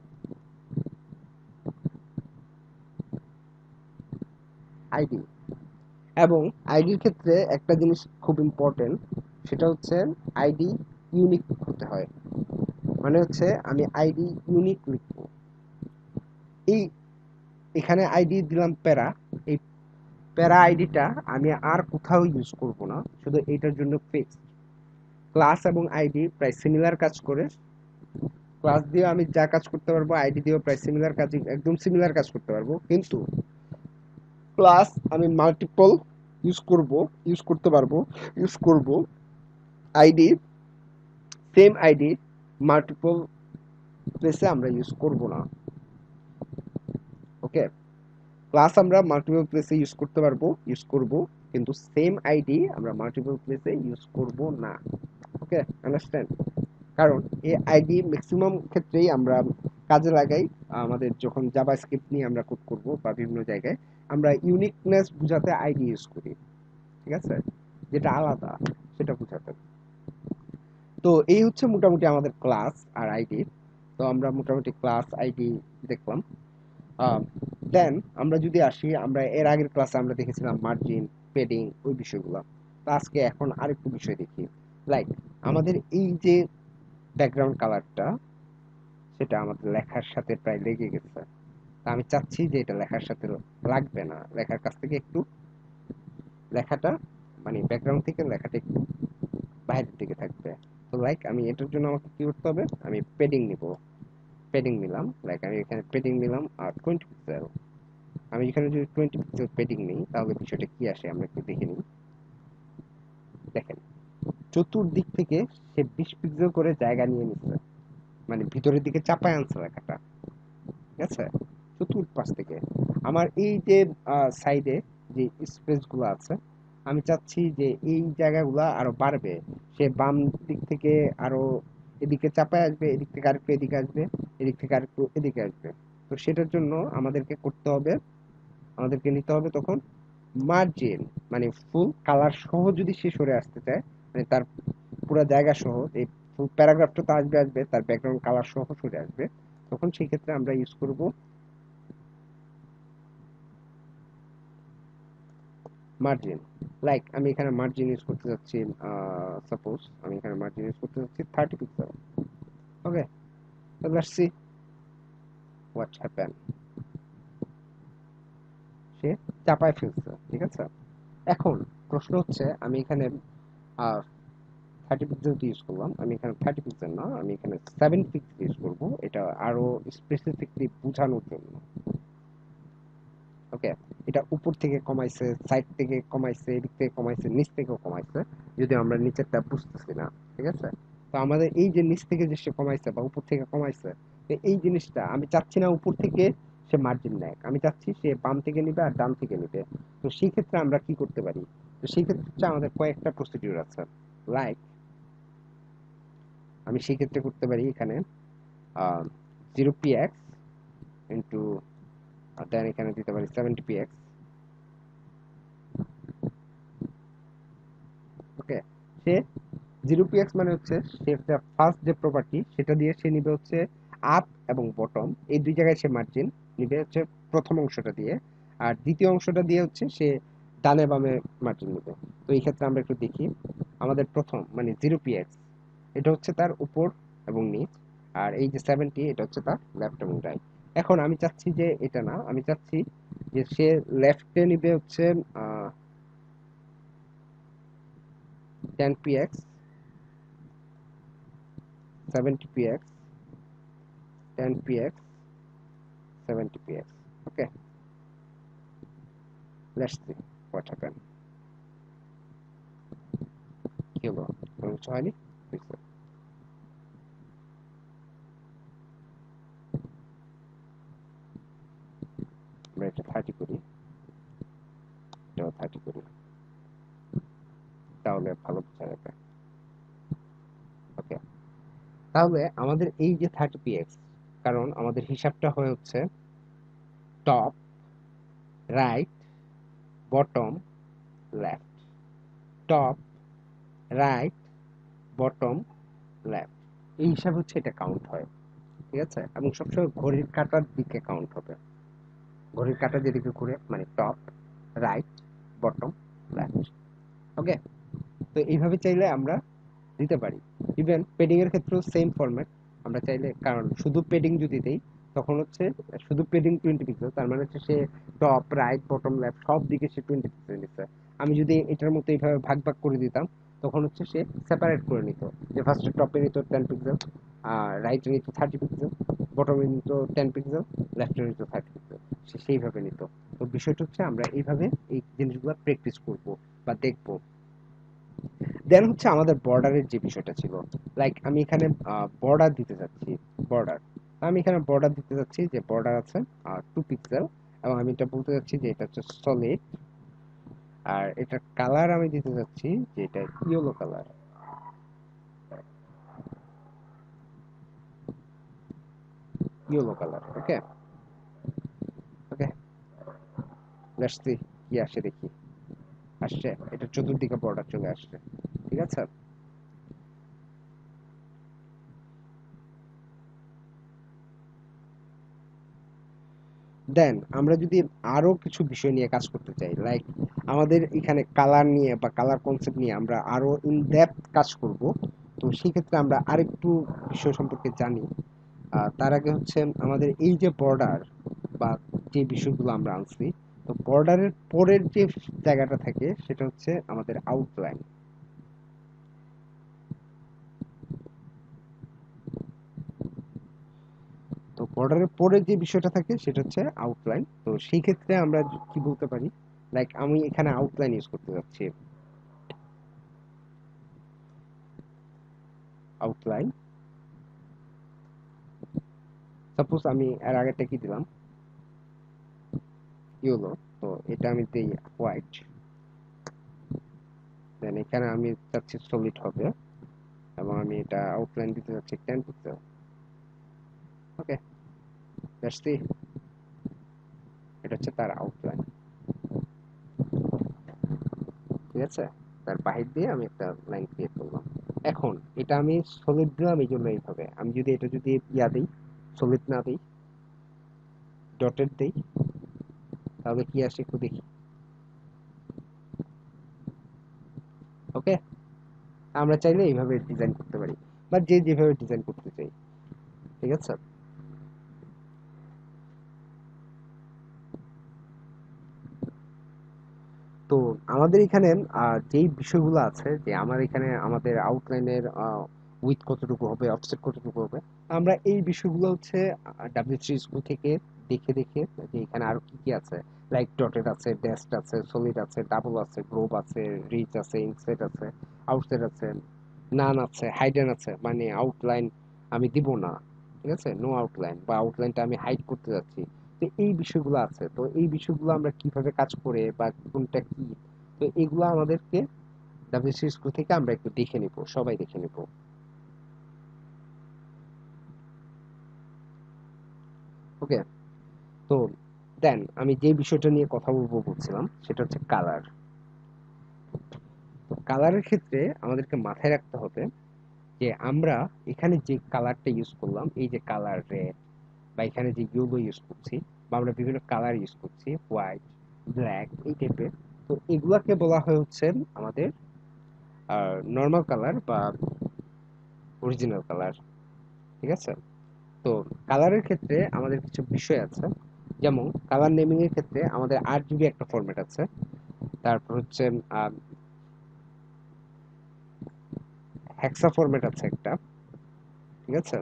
আইডি। এবং আইডির ক্ষেত্রে একটা জিনিস খুব ইম্পর্টেন্ট, সেটা হচ্ছে আইডি ইউনিক হতে হয়, মানে হচ্ছে আমি আইডি ইউনিক লিখবো। এই এখানে আইডি দিলাম প্যারা, এই প্যারা আইডিটা আমি আর কোথাও ইউজ করব না, শুধু এইটার জন্য ফিক্স। ক্লাস এবং আইডি প্রায় সিমিলার কাজ করে, ক্লাস দিয়ে আমি যা কাজ করতে পারবো আইডি দিয়েও প্রায় সিমিলার কাজ, একদম সিমিলার কাজ করতে পারবো, কিন্তু ক্লাস আমি মাল্টিপল ইউজ করতে পারবো, ইউজ করব আইডি, সেম আইডি মাল্টিপল প্লেসে আমরা ইউজ করব না। ওকে, ক্লাস আমরা মাল্টিপল প্লেসে ইউজ করতে পারবো, ইউজ করব, কিন্তু সেম আইডি আমরা মাল্টিপল প্লেসে ইউজ করব না। ওকে, আন্ডারস্ট্যান্ড, কারণ এই আইডি ম্যাক্সিমাম ক্ষেত্রেই আমরা কাজে লাগাই আমাদের যখন জাভাস্ক্রিপ্ট নিয়ে আমরা কোড করব বা বিভিন্ন জায়গায় আমরা ইউনিকনেস বোঝাতে আইডি ইউজ করি, ঠিক আছে, যেটা আলাদা সেটা বোঝাতে। তো এই হচ্ছে মোটামুটি আমাদের ক্লাস আর আইডি। তো আমরা মোটামুটি ক্লাস আইডি দেখলাম। দেন আমরা যদি আসি, আমরা এর আগের ক্লাসে আমরা দেখেছিলাম মার্জিন, পেডিং, ওই বিষয়গুলো। তো আজকে এখন আরেকটু বিষয় দেখি, লাইক আমাদের এই যে ব্যাকগ্রাউন্ড কালারটা, সেটা আমাদের লেখার সাথে প্রায় লেগে গেছে। তা আমি চাচ্ছি যে এটা লেখার সাথে লাগবে না, লেখার কাছ থেকে একটু লেখাটা মানে ব্যাকগ্রাউন্ড থেকে লেখাটা একটু বাইরের দিকে থাকবে। তো লাইক আমি এটার জন্য আমাকে কি করতে হবে, আমি পেডিং নিব, পেডিং নিলাম, লাইক আমি এখানে পেডিং নিলাম আর 20 পিক্সেল। আমি এখানে যদি 20 পিক্সেল পেডিং নিই তাহলে বিষয়টা কি আসে আমরা একটু দেখে নিই। দেখেন, চতুর্দিক থেকে সে 20 পিক্সেল করে জায়গা নিয়ে নিচ্ছে, মানে ভিতরের দিকে চাপায় আনছে লেখাটা, ঠিক আছে, চতুর্পাশ থেকে। আমার এই যে সাইডে যে স্পেস গুলো আছে, আমি চাচ্ছি যে এই জায়গাগুলো আরো বাড়বে। সে বাম দিক থেকে আরো এদিকে চাপায় আসবে, এদিক থেকে আরেকটু এদিকে আসবে, এদিক থেকে আরেকটু এদিকে আসবে। তো সেটার জন্য আমাদেরকে করতে হবে, আমাদেরকে নিতে হবে তখন মার্জিন, মানে ফুল কালার সহ যদি সে সরে আসতে চায়, মানে তার পুরো জায়গা সহ এই ফুল প্যারাগ্রাফটা তো আসবে আসবে তার ব্যাকগ্রাউন্ড কালার সহ সরে আসবে, তখন সেই ক্ষেত্রে আমরা ইউজ করব মার্জিন। লাইক আমি এখানে মার্জিন ইউজ করতে যাচ্ছি, সাপোজ আমি এখানে মার্জিন ইউজ করতে যাচ্ছি 30 পিক্সেল। ওকে, তো লেটস সি হোয়াট হ্যাপেন। সে চাপায় ফেলছে, ঠিক আছে। এখন প্রশ্ন হচ্ছে আমি এখানে 30 পিক্সেল ইউজ করলাম, আমি এখানে 30 পিক্সেল না, আমি এখানে 7 পিক্সেল ইউজ করব, এটা আরো স্পেসিফিকলি বোঝানোর জন্য। ওকে, এটা উপর থেকে কমাইছে, সাইড থেকে কমাইছে, এদিক থেকে কমাইছে, নিচ থেকেও কমাইছে, যদি আমরা নিচেরটা বুঝতেছি না, ঠিক আছে। তো আমাদের এই যে নিচ থেকে যে সে কমাইছে বা উপর থেকে কমাইছে, তো এই জিনিসটা আমি চাচ্ছি না উপর থেকে সে মার্জিন নেয়, আমি চাচ্ছি সে বাম থেকে নিবে আর ডান থেকে নিবে। তো সেই ক্ষেত্রে আমরা কি করতে পারি, তো সেই ক্ষেত্রে আমাদের কয়েকটা প্রসিডিউর আছে। লাইক আমি সেই ক্ষেত্রে করতে পারি এখানে 0 px ইন্টু, দেন এখানে দিতে পারি 70 px। ওকে, সে 0 px মানে হচ্ছে সে ফার্স্ট যে প্রপার্টি সেটা দিয়ে সে নিবে হচ্ছে আপ এবং বটম, এই দুই জায়গায় সে মার্জিন নিবে হচ্ছে প্রথম অংশটা দিয়ে, আর দ্বিতীয় অংশটা দিয়ে হচ্ছে সে ডানে বামে মার্জিন নিবে। তো এই ক্ষেত্রে আমরা একটু দেখি, আমাদের প্রথম মানে 0 px এটা হচ্ছে তার উপর এবং নিচ, আর এই যে 70 এটা হচ্ছে তার লেফট এবং রাইট। এখন আমি চাচ্ছি যে এটা না, আমি চাচ্ছি যে সে লেফটে নিবে হচ্ছে 10 px, 70 px, 10 px, 70 px। Okay, let's see what happen. কি হলো, কোনো কিছু হয়নি, হয়েছে। আমরা এটা 30 করি, এটাও 30 করি, তাহলে ভালো বোঝা যাবে। ওকে, তাহলে আমাদের এই যে 30 px, কারণ আমাদের হিসাবটা হয়ে হচ্ছে top, right, bottom, left, top, right, bottom, left, এই হিসাবে হচ্ছে এটা কাউন্ট হয়, ঠিক আছে। এবং সবসময় ঘড়ির কাঁটার দিকে কাউন্ট হবে, ঘড়ির কাঁটা যেদিকে ঘুরে মানে টপ, রাইট, বটম, লেফট। ওকে, তো এইভাবে চাইলে আমরা দিতে পারি। ইভেন পেডিং এর ক্ষেত্রেও সেম ফরম্যাট আমরা চাইলে, কারণ শুধু পেডিং যদি দেই তখন হচ্ছে শুধু পেডিং 20 পিক্সেল, তার মানে হচ্ছে সে টপ, রাইট, বটম, লেফট সব দিকে সে 20 পিক্সেল দিচ্ছে। আমি যদি এটার মতো এইভাবে ভাগ ভাগ করে দিতাম তখন হচ্ছে সে সেপারেট করে নিত, যে ফার্স্টে টপে নিত 10 পিক্সেল, রাইটে নিত 30 পিক্সেল, বটমে নিত 10 পিক্সেল, লেফটে নিত 30 পিক্সেল, সে সেইভাবে নিত। তো বিষয়টা হচ্ছে আমরা এইভাবে এই জিনিসগুলো প্র্যাকটিস করব বা দেখবো। দেন হচ্ছে আমাদের বর্ডারের যে বিষয়টা ছিল, লাইক আমি এখানে বর্ডার দিতে যাচ্ছি, বর্ডার, আমি এখানে বর্ডার দিতে যাচ্ছি যে বর্ডার আছে 2 পিক্সেল, এবং আমি এটা বলতে যাচ্ছি যে এটা হচ্ছে সলিড, আর এটা কালার আমি দিতে যাচ্ছি যে এটা yellow colour. Yellow colour. Okay, okay, let's see কি আসে দেখি। আসছে, এটা চতুর্দিকে বর্ডার চলে আসছে। ঠিক আছে, দেন আমরা যদি আরো কিছু বিষয় নিয়ে কাজ করতে চাই, লাইক আমাদের এখানে কালার নিয়ে বা কালার কনসেপ্ট নিয়ে আমরা আরো ইন ডেপথ কাজ করব। তো সেই ক্ষেত্রে আমরা আরেকটু বিষয় সম্পর্কে জানি। তার আগে হচ্ছে আমাদের এই যে বর্ডার বা যে বিষয়গুলো আমরা আনছি, তো বর্ডারের পরের যে জায়গাটা থাকে সেটা হচ্ছে আমাদের আউটলাইন। তো বর্ডারের পরে যে বিষয়টা থাকে সেটা হচ্ছে আউটলাইন। তো সেই ক্ষেত্রে আমরা কি বলতে পারি, লাইক আমি এখানে আউটলাইন ইউজ করতে যাচ্ছি। আউটলাইন, সাপোজ আমি এর আগেরটা কি দিলাম, ইয়েলো। তো এটা আমি দিই হোয়াইট। দেন এখানে আমি চাচ্ছি সলিড হবে, এবং আমি এটা আউটলাইন দিতে চাচ্ছি 10 পিক্সেল। ওকে, দ্যাটস দি, এটা হচ্ছে তার আউটলাইন। ঠিক আছে, তার বাহির দিয়ে আমি একটা লাইন ক্রিয়েট করলাম। এখন এটা আমি সলিড দিলাম এই জন্য এইভাবে। আমি যদি এটা যদি ইয়া দিই, সলিড না দিই, ডটেড দিই, তাহলে কি আসে একটু দেখি। ওকে, আমরা চাইলে এইভাবে ডিজাইন করতে পারি, বা যে যেভাবে ডিজাইন করতে চাই। ঠিক আছে, তো আমাদের এখানে যেই বিষয়গুলো আছে, যে আমার এখানে আমাদের আউটলাইনের উইথ কতটুকু হবে, অফসেট কতটুকু হবে, আমরা এই বিষয়গুলো হচ্ছে ডাব্লিউ3 স্কুল থেকে দেখে দেখে, যে এখানে আরো কি কি আছে, লাইক ডটেড আছে, ড্যাশড আছে, সলিড আছে, ডাবল আছে, গ্রোভ আছে, রিচ আছে, ইনসেট আছে, আউটসেট আছে, নান আছে, হাইডেন আছে, মানে আউটলাইন আমি দিব না। ঠিক আছে, নো আউটলাইন, বা আউটলাইনটা আমি হাইড করতে যাচ্ছি। তো এই বিষয়গুলো আছে, তো এই বিষয়গুলো আমরা কিভাবে কাজ করে বা কোনটা কি, তো এগুলো আমাদেরকে ডাব্লিউসি স্কুল থেকে আমরা একটু দেখে নিব, সবাই দেখে নিব। ওকে, তো দেন আমি যে বিষয়টা নিয়ে কথা বলবো বলছিলাম সেটা হচ্ছে কালার। তো কালারের ক্ষেত্রে আমাদেরকে মাথায় রাখতে হবে যে আমরা এখানে যে কালারটা ইউজ করলাম, এই যে কালার রেড, বা এখানে যে ইয়েলো ইউজ করছি, বা আমরা বিভিন্ন কালার ইউজ করছি, হোয়াইট, ব্ল্যাক, এই টাইপের, তো এগুলাকে বলা হয় হচ্ছে আমাদের নর্মাল কালার বা অরিজিনাল কালার। ঠিক আছে, তো কালারের ক্ষেত্রে আমাদের কিছু বিষয় আছে, যেমন কালার নেমিং এর ক্ষেত্রে আমাদের 8 জিবি একটা ফরম্যাট আছে। তারপর হচ্ছে হেক্সা ফরম্যাট আছে একটা। ঠিক আছে,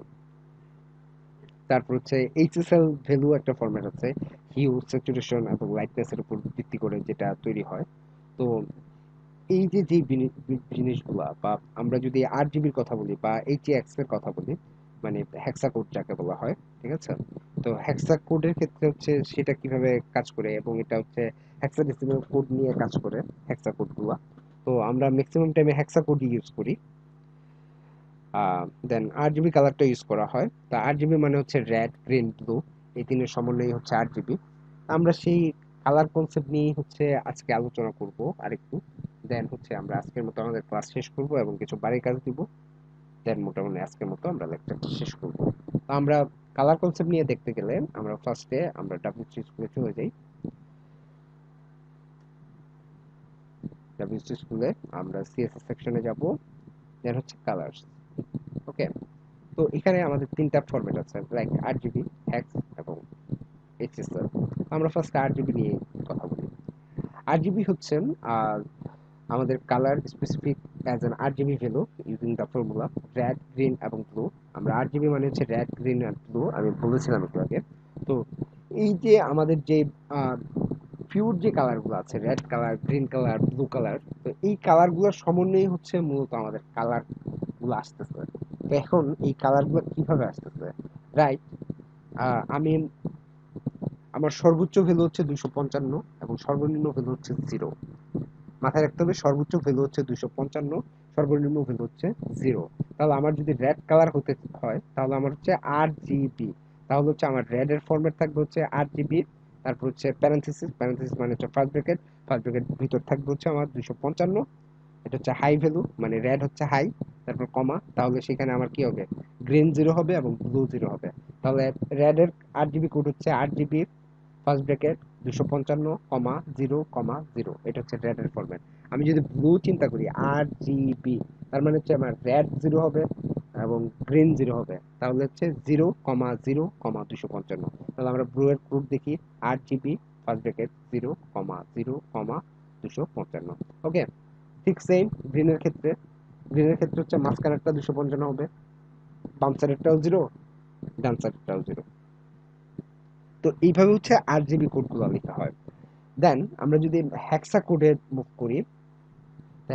তারপর হচ্ছে এইচএসএল ভ্যালু একটা ফরম্যাট আছে, হিউ, স্যাচুরেশন এবং লাইটনেস এর উপর ভিত্তি করে যেটা তৈরি হয়। তো এই যে যে জিনিসগুলা, বা আমরা যদি 8 জিবির কথা বলি বা এইচএক্স এর কথা বলি, মানে হেক্সা কোড যাকে বলা হয়। ঠিক আছে, তো হেক্সা কোডের ক্ষেত্রে হচ্ছে সেটা কিভাবে কাজ করে, এবং এটা হচ্ছে হেক্সাডেসিমাল কোড নিয়ে কাজ করে, হেক্সা কোডগুলা। তো আমরা ম্যাক্সিমাম টাইমে হেক্সা কোড ইউজ করি। দেন 8 জিবি কালারটা ইউজ করা হয়। তা 8 জিবি মানে হচ্ছে রেড, গ্রিন, ব্লু, এই তিনের সমন্বয় হচ্ছে 8 জিবি। আমরা সেই কালার কনসেপ্ট নিয়ে হচ্ছে আজকে আলোচনা করব আরেকটু। দেন হচ্ছে আমরা আজকের মতো আমাদের ক্লাস শেষ করব এবং কিছু বাড়ির কাজ দিব। দেন মোটামুটি আজকের মতো আমরা লেকচারটা শেষ করব। তো আমরা কালার কনসেপ্ট নিয়ে দেখতে গেলে আমরা ফার্স্টে আমরা ডাব্লিউ3 স্কুলে চলে যাই। ডাব্লিউ3 স্কুলে আমরা সিএসএস সেকশনে যাব। দেন হচ্ছে কালার্স। ওকে, তো এখানে আমাদের তিনটা ফরম্যাট আছে, লাইক 8 জিবি, হেক্স এবং এইচএসএল। আমরা ফার্স্ট 8 জিবি নিয়ে কথা বলি। 8 জিবি হচ্ছে আহ, আমাদের colour specific as an 8 GB value using the formula red, green এবং ব্লু। আমরা 8 জিবি মানে হচ্ছে রেড, গ্রিন অ্যান্ড ব্লু, আমি বলেছিলাম একটু আগে। তো এই যে আমাদের যে পিওর যে কালারগুলো আছে, red colour, green colour, blue colour, তো এই কালারগুলোর সমন্বয় হচ্ছে মূলত আমাদের কালার গুলো আসতেছে। তো এখন এই কালার গুলো কিভাবে আসতেছে, রাইট? আমি আমার সর্বোচ্চ ভ্যালু হচ্ছে 255 এবং সর্বনিম্ন ভ্যালু হচ্ছে 0। মাথায় রাখতে হবে, সর্বোচ্চ ভ্যালু হচ্ছে 255, সর্বনিম্ন ভ্যালু হচ্ছে 0। তাহলে আমার যদি রেড কালার হতে হয় তাহলে আমার হচ্ছে 8 জিবি, তাহলে হচ্ছে আমার রেড এর ফরম্যাট থাকবে হচ্ছে RGB, তারপর হচ্ছে প্যারেনথেসিস, প্যারেনথেসিস মানে হচ্ছে ফার্স্ট ব্র্যাকেট ভিতর থাকবে হচ্ছে আমার 255, এটা হচ্ছে হাই ভ্যালু মানে রেড হচ্ছে হাই, তারপর কমা, তাহলে সেখানে আমার কি হবে, গ্রিন 0 হবে এবং ব্লু 0 হবে। তাহলে রেড এর RGB কোড হচ্ছে RGB ফার্স্ট ব্র্যাকেট 255 কমা 0 কমা 0, এটা হচ্ছে রেড এর ফরম্যাট। আমি যদি ব্লু চিন্তা করি RGB, তার মানে হচ্ছে আমার রেড 0 হবে এবং গ্রিন 0 হবে, তাহলে হচ্ছে 0 কমা 0 কমা 255। তাহলে আমরা ব্লু এর কোড দেখি RGB ফার্স্ট ব্র্যাকেট 0 কমা 0 কমা 255। ওকে, ঠিক সেম গ্রিনের ক্ষেত্রে হচ্ছে মাঝখানেরটা 255 হবে, বাম সাইডেরটাও 0, ডান সাইডেরটাও 0। তো এইভাবে হচ্ছে RGB কোডগুলো লেখা হয়। দেন আমরা যদি হেক্সা কোডে মুভ করি,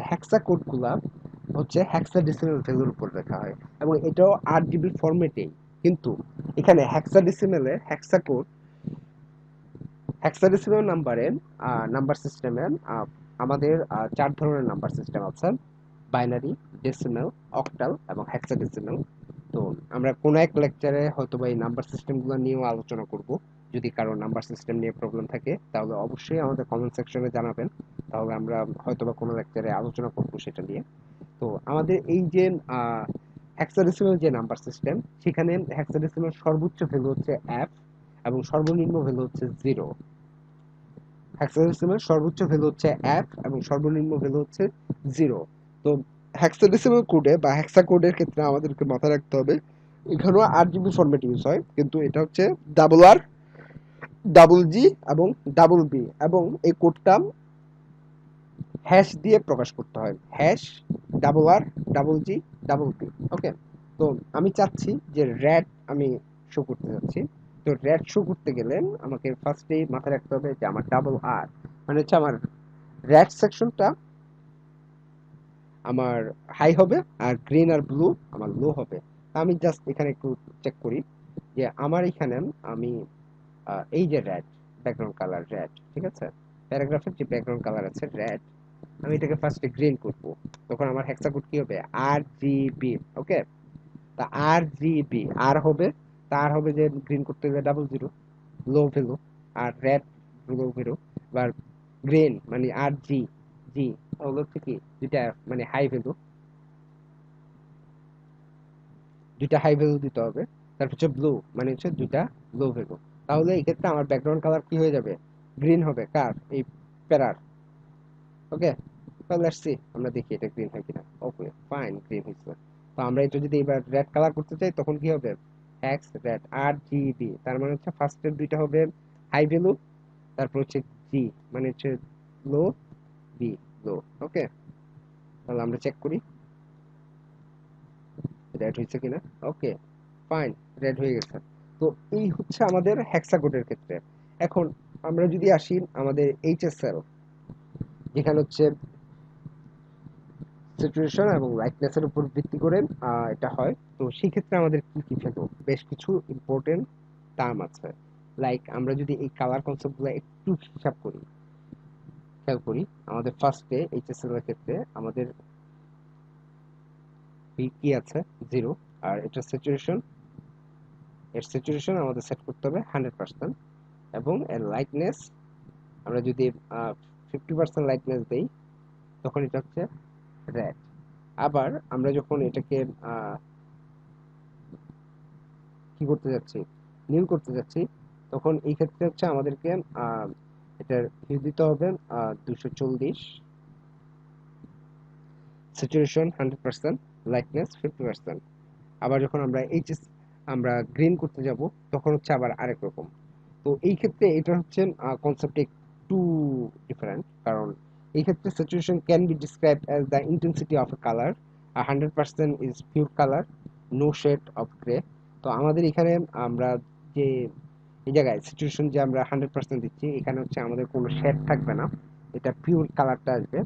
হেক্সা কোডগুলা হচ্ছে হেক্সাডেসিমাল ভ্যালুর উপর লেখা হয় এবং এটাও RGB ফরম্যাটেই, কিন্তু এখানে হেক্সাডেসিমালে হেক্সাডেসিমাল নাম্বার সিস্টেমে আমাদের 4 ধরনের নাম্বার সিস্টেম আছে: বাইনারি, ডেসিমাল, অক্টাল এবং হেক্সাডেসিমাল। তো আমরা কোনো এক লেকচারে হয়তো বা এই নাম্বার সিস্টেমগুলো নিয়েও আলোচনা করব। যদি কারো নাম্বার সিস্টেম নিয়ে প্রবলেম থাকে তাহলে অবশ্যই আমাদের কমেন্ট সেকশনে জানাবেন, তাহলে আমরা হয়তো বা কোনো লেকচারে আলোচনা করব সেটা নিয়ে। তো আমাদের এই যে হেক্সাডেসিমাল যে নাম্বার সিস্টেম, সেখানে হেক্সাডেসিমাল সর্বোচ্চ ভ্যালু হচ্ছে f এবং সর্বনিম্ন ভ্যালু হচ্ছে 0। হেক্সাডেসিমাল সর্বোচ্চ ভ্যালু হচ্ছে f এবং সর্বনিম্ন ভ্যালু হচ্ছে 0। তো হেক্সাডেসিমাল কোডে বা হেক্সা কোডের ক্ষেত্রে আমাদেরকে মাথায় রাখতে হবে এখানেও RGB ফরম্যাট ইউজ হয়, কিন্তু এটা হচ্ছে R, G এবং B, এবং এই কোডটা হ্যাশ দিয়ে প্রকাশ করতে হয়, হ্যাশ R, G, B। ওকে, তো আমি চাচ্ছি যে রেড আমি শো করতে যাচ্ছি। তো রেড শো করতে গেলে আমাকে ফার্স্টেই মাথায় রাখতে হবে যে আমার R মানে হচ্ছে আমার রেড সেকশনটা আমার হাই হবে আর গ্রিন আর ব্লু আমার লো হবে। আমি জাস্ট এখানে একটু চেক করি যে আমার এখানে আমি এই যে রেড ব্যাকগ্রাউন্ড কালার রেড, ঠিক আছে, প্যারাগ্রাফের যে ব্যাকগ্রাউন্ড কালার আছে রেড, আমি এটাকে ফার্স্টে গ্রিন করব, তখন আমার হেক্সা কোড কি হবে RGB। ওকে, তা RGB আর হবে, তার হবে যে গ্রিন করতে গেলে 00 লো ভ্যালু, আর রেড লো ভ্যালু, বা গ্রিন মানে RG জি হলো হচ্ছে কি দুইটা মানে হাই ভ্যালু, দুইটা হাই ভ্যালু দিতে হবে। তারপর হচ্ছে ব্লু মানে হচ্ছে দুইটা লো ভ্যালু। তাহলে এই ক্ষেত্রে আমার ব্যাকগ্রাউন্ড কালার কি হয়ে যাবে, গ্রিন হবে, কার, এই প্যারার। ওকে, তাহলে আসছি আমরা দেখি এটা গ্রিন হয় কিনা। ওকে ফাইন, গ্রিন হয়েছে। তো আমরা এটা যদি এবার রেড কালার করতে চাই তখন কি হবে, এক্স রেড RGB, তার মানে হচ্ছে ফার্স্টের দুইটা হবে হাই ভ্যালু, তারপর হচ্ছে জি মানে হচ্ছে লো, বি লো। ওকে, তাহলে আমরা চেক করি রেড হয়েছে কিনা। ওকে ফাইন, রেড হয়ে গেছে। তো এই হচ্ছে আমাদের হেক্সাকোডের ক্ষেত্রে। এখন আমরা যদি আসি আমাদের HSL, যেখানে হচ্ছে সিচুয়েশন এবং লাইটনেসের উপর ভিত্তি করে এটা হয়। তো সেই ক্ষেত্রে আমাদের কি কি থাকবে, বেশ কিছু ইম্পর্টেন্ট টার্ম আছে। লাইক আমরা যদি এই কালার কনসেপ্টগুলো একটু হিসাব করি, খেয়াল করি, আমাদের ফার্স্টে HSL এর ক্ষেত্রে আমাদের কি আছে 0, আর এটা স্যাচুরেশন, এর স্যাচুরেশন আমাদের সেট করতে হবে 100%, এবং এর লাইটনেস আমরা যদি 50% লাইটনেস দেই তখন এটা হচ্ছে রেড। আবার আমরা যখন এটাকে কি করতে যাচ্ছি, নীল করতে যাচ্ছি, তখন এই ক্ষেত্রে হচ্ছে আমাদেরকে এটার হিউ দিতে হবে 240, স্যাচুরেশন 100%, লাইটনেস 50%। আবার যখন আমরা গ্রিন করতে যাব তখন হচ্ছে আবার আরেক রকম। তো এই ক্ষেত্রে এটা হচ্ছে কনসেপ্ট একটু ডিফারেন্ট, কারণ এই ক্ষেত্রে saturation can be described as the intensity of a colour, 100% is pure colour, no shade of grey. তো আমাদের এখানে আমরা যে এই জায়গায় সিচুয়েশন যে আমরা 100% দিচ্ছি, এখানে হচ্ছে আমাদের কোনো শেড থাকবে না, এটা পিওর কালারটা আসবে।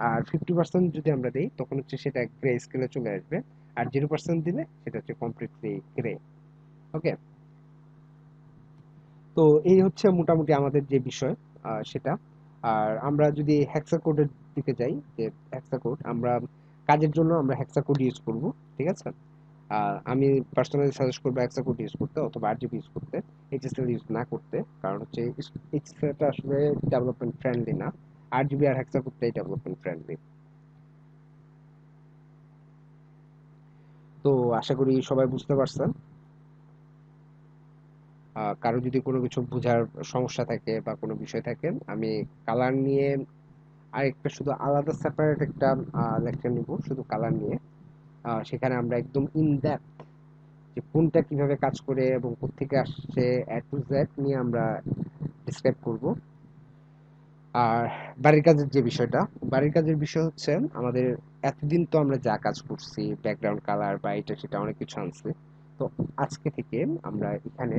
আর 50% যদি আমরা দিই তখন হচ্ছে সেটা গ্রে স্কেলে চলে আসবে, আর 0% দিলে সেটা হচ্ছে কমপ্লিটলি গ্রে। ওকে, তো এই হচ্ছে মোটামুটি আমাদের যে বিষয় সেটা। আর আমরা যদি হেক্সা কোডের দিকে যাই, যে হেক্সা কোড আমরা কাজের জন্য আমরা হেক্সা কোড ইউজ করব, ঠিক আছে। আমি পার্সোনালি সাজেস্ট করবো হেক্সাকোড ইউজ করতে অথবা আরজিবি ইউজ করতে, এইচএসএল ইউজ না করতে। কারণ হচ্ছে এইচএসএলটা আসলে ডেভেলপমেন্ট ফ্রেন্ডলি না, আরজিবি আর হেক্সাকোডটাই ডেভেলপমেন্ট ফ্রেন্ডলি। তো আশা করি সবাই বুঝতে পারছেন। কারো যদি কোনো কিছু বোঝার সমস্যা থাকে বা কোনো বিষয় থাকে, আমি কালার নিয়ে আরেকটা শুধু আলাদা সেপারেট একটা লেকচার নিব শুধু কালার নিয়ে। সেখানে আমরা একদম ইন ডেপথ যে কোনটা কিভাবে কাজ করে এবং কোত্থেকে আসছে এ টু জেড নিয়ে আমরা ডিসক্রাইব করব। আর বাড়ির কাজের যে বিষয়টা, বাড়ির কাজের বিষয় হচ্ছে আমাদের এতদিন তো আমরা যা কাজ করছি ব্যাকগ্রাউন্ড কালার বা এটা সেটা অনেক কিছু আনছি। তো আজকে থেকে আমরা এখানে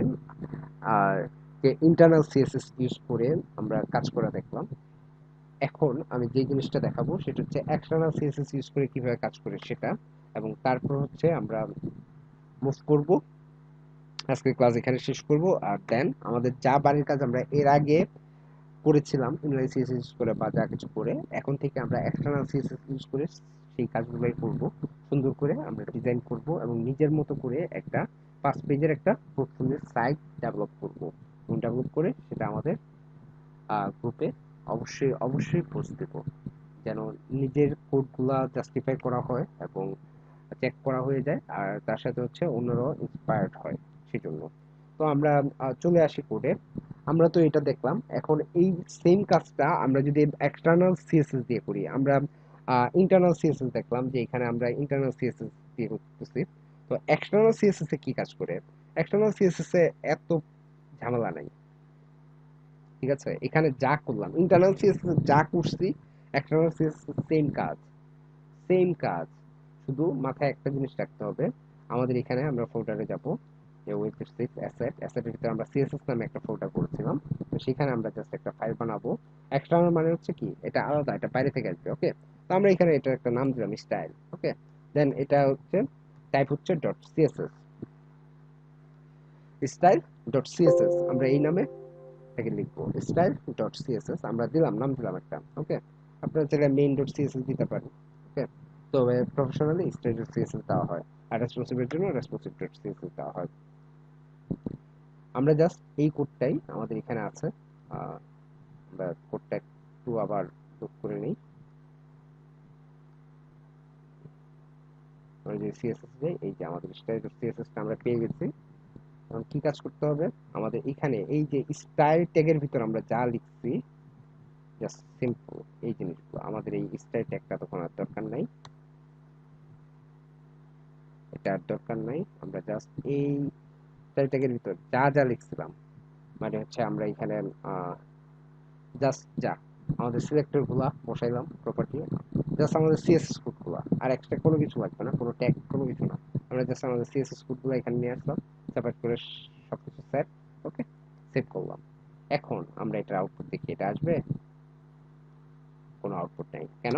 আর যে ইন্টারনাল সিএসএস ইউজ করে আমরা কাজ করা দেখলাম। এখন আমি যে জিনিসটা দেখাবো সেটা হচ্ছে এক্সটার্নাল সিএসএস ইউজ করে কিভাবে কাজ করে সেটা, এবং তারপর হচ্ছে আমরা মুভ করব। আজকের ক্লাস এখানে শেষ করব। আর দেন আমাদের যা বাড়ির কাজ আমরা এর আগে করেছিলাম ইনলাইন সিএসএস ইউজ করে বা যা কিছু করে, এখন থেকে আমরা এক্সটার্নাল সিএসএস ইউজ করে সেই কাজগুলোই করব। সুন্দর করে আমরা ডিজাইন করব এবং নিজের মতো করে একটা 5 পেজের একটা পোর্টফোলিও সাইট ডেভেলপ করব, এবং ডেভেলপ করে সেটা আমাদের গ্রুপে অবশ্যই অবশ্যই পোস্ট দেব, যেন নিজের কোডগুলা জাস্টিফাই করা হয় এবং চেক করা হয়ে যায়, আর তার সাথে হচ্ছে অন্যরাও ইন্সপায়ার্ড হয় সেজন্য। তো আমরা চলে আসি কোডে। আমরা তো এটা দেখলাম, এখন এই সেম কাজটা আমরা যদি এক্সটার্নাল সিএসএস দিয়ে করি, আমরা ইন্টারনাল সিএসএস দেখলাম যে এখানে আমরা ইন্টারনাল সিএসএস দিয়ে করতেছি। তো এক্সটার্নাল সিএসএস এ কি কাজ করে? এক্সটার্নাল সিএসএস এ এত ঝামেলা নাই, ঠিক আছে? এখানে যা করলাম ইন্টারনাল সিএসএস যা করছি এক্সটার্নাল সিএসএস সেম কাজ, সেম কাজ। শুধু মাথায় একটা জিনিস রাখতে হবে, আমাদের এখানে আমরা ফোল্ডারে যাব, যে ওয়েবসাইট অ্যাসেট, অ্যাসেটের ভিতরে আমরা সিএসএস নামে একটা ফোল্ডার করেছিলাম। তো সেখানে আমরা জাস্ট একটা ফাইল বানাবো। এক্সটার্নাল মানে হচ্ছে কি, এটা আলাদা, এটা বাইরে থেকে আসবে, ওকে? তো আমরা এখানে এটা একটা নাম দিলাম স্টাইল, ওকে? দেন এটা হচ্ছে টাইপ হচ্ছে dot CSS, style dot CSS, আমরা এই নামে এটাকে লিখবো, স্টাইল ডট সিএসএস আমরা দিলাম, নাম দিলাম একটা, ওকে? আপনারা চাইলে মেইন ডট সিএসএস দিতে পারেন, ওকে? তবে প্রফেশনালি স্টাইল ডট সিএসএস দেওয়া হয়, আর রেসপন্সিভের জন্য রেসপন্সিভ ডট সিএসএস দেওয়া হয়। আমরা জাস্ট এই কোডটাই আমাদের এখানে আছে। আমরা কোডটা একটু আবার যোগ করে নিই। আমরা যে সিএসএস যাই, এই যে আমাদের স্টাইল ডট সিএসএস টা আমরা পেয়ে গেছি। এখন কি কাজ করতে হবে? আমাদের এখানে এই যে স্টাইল ট্যাগের ভিতর আমরা যা লিখছি, জাস্ট সিম্পল এই জিনিসগুলো, আমাদের এই স্টাইল ট্যাগটা তখন আর দরকার নাই, এটা আর দরকার নাই। আমরা জাস্ট এই স্টাইল ট্যাগের ভিতর যা যা লিখছিলাম, মানে হচ্ছে আমরা এখানে জাস্ট যা আমাদের সিলেক্টর গুলা বসাইলাম প্রপার্টি, জাস্ট আমাদের সিএসএস কোড গুলা, আর এক্সট্রা কোনো কিছু লাগবে না, কোনো ট্যাগ কোনো কিছু না। আমরা জাস্ট আমাদের সিএসএস কোড গুলো এখানে নিয়ে আসলাম, সেপারেট করে সবকিছু সেট, ওকে? সেভ করলাম। এখন আমরা এটা আউটপুট দেখি, এটা আসবে? কোনো আউটপুট নাই, কেন?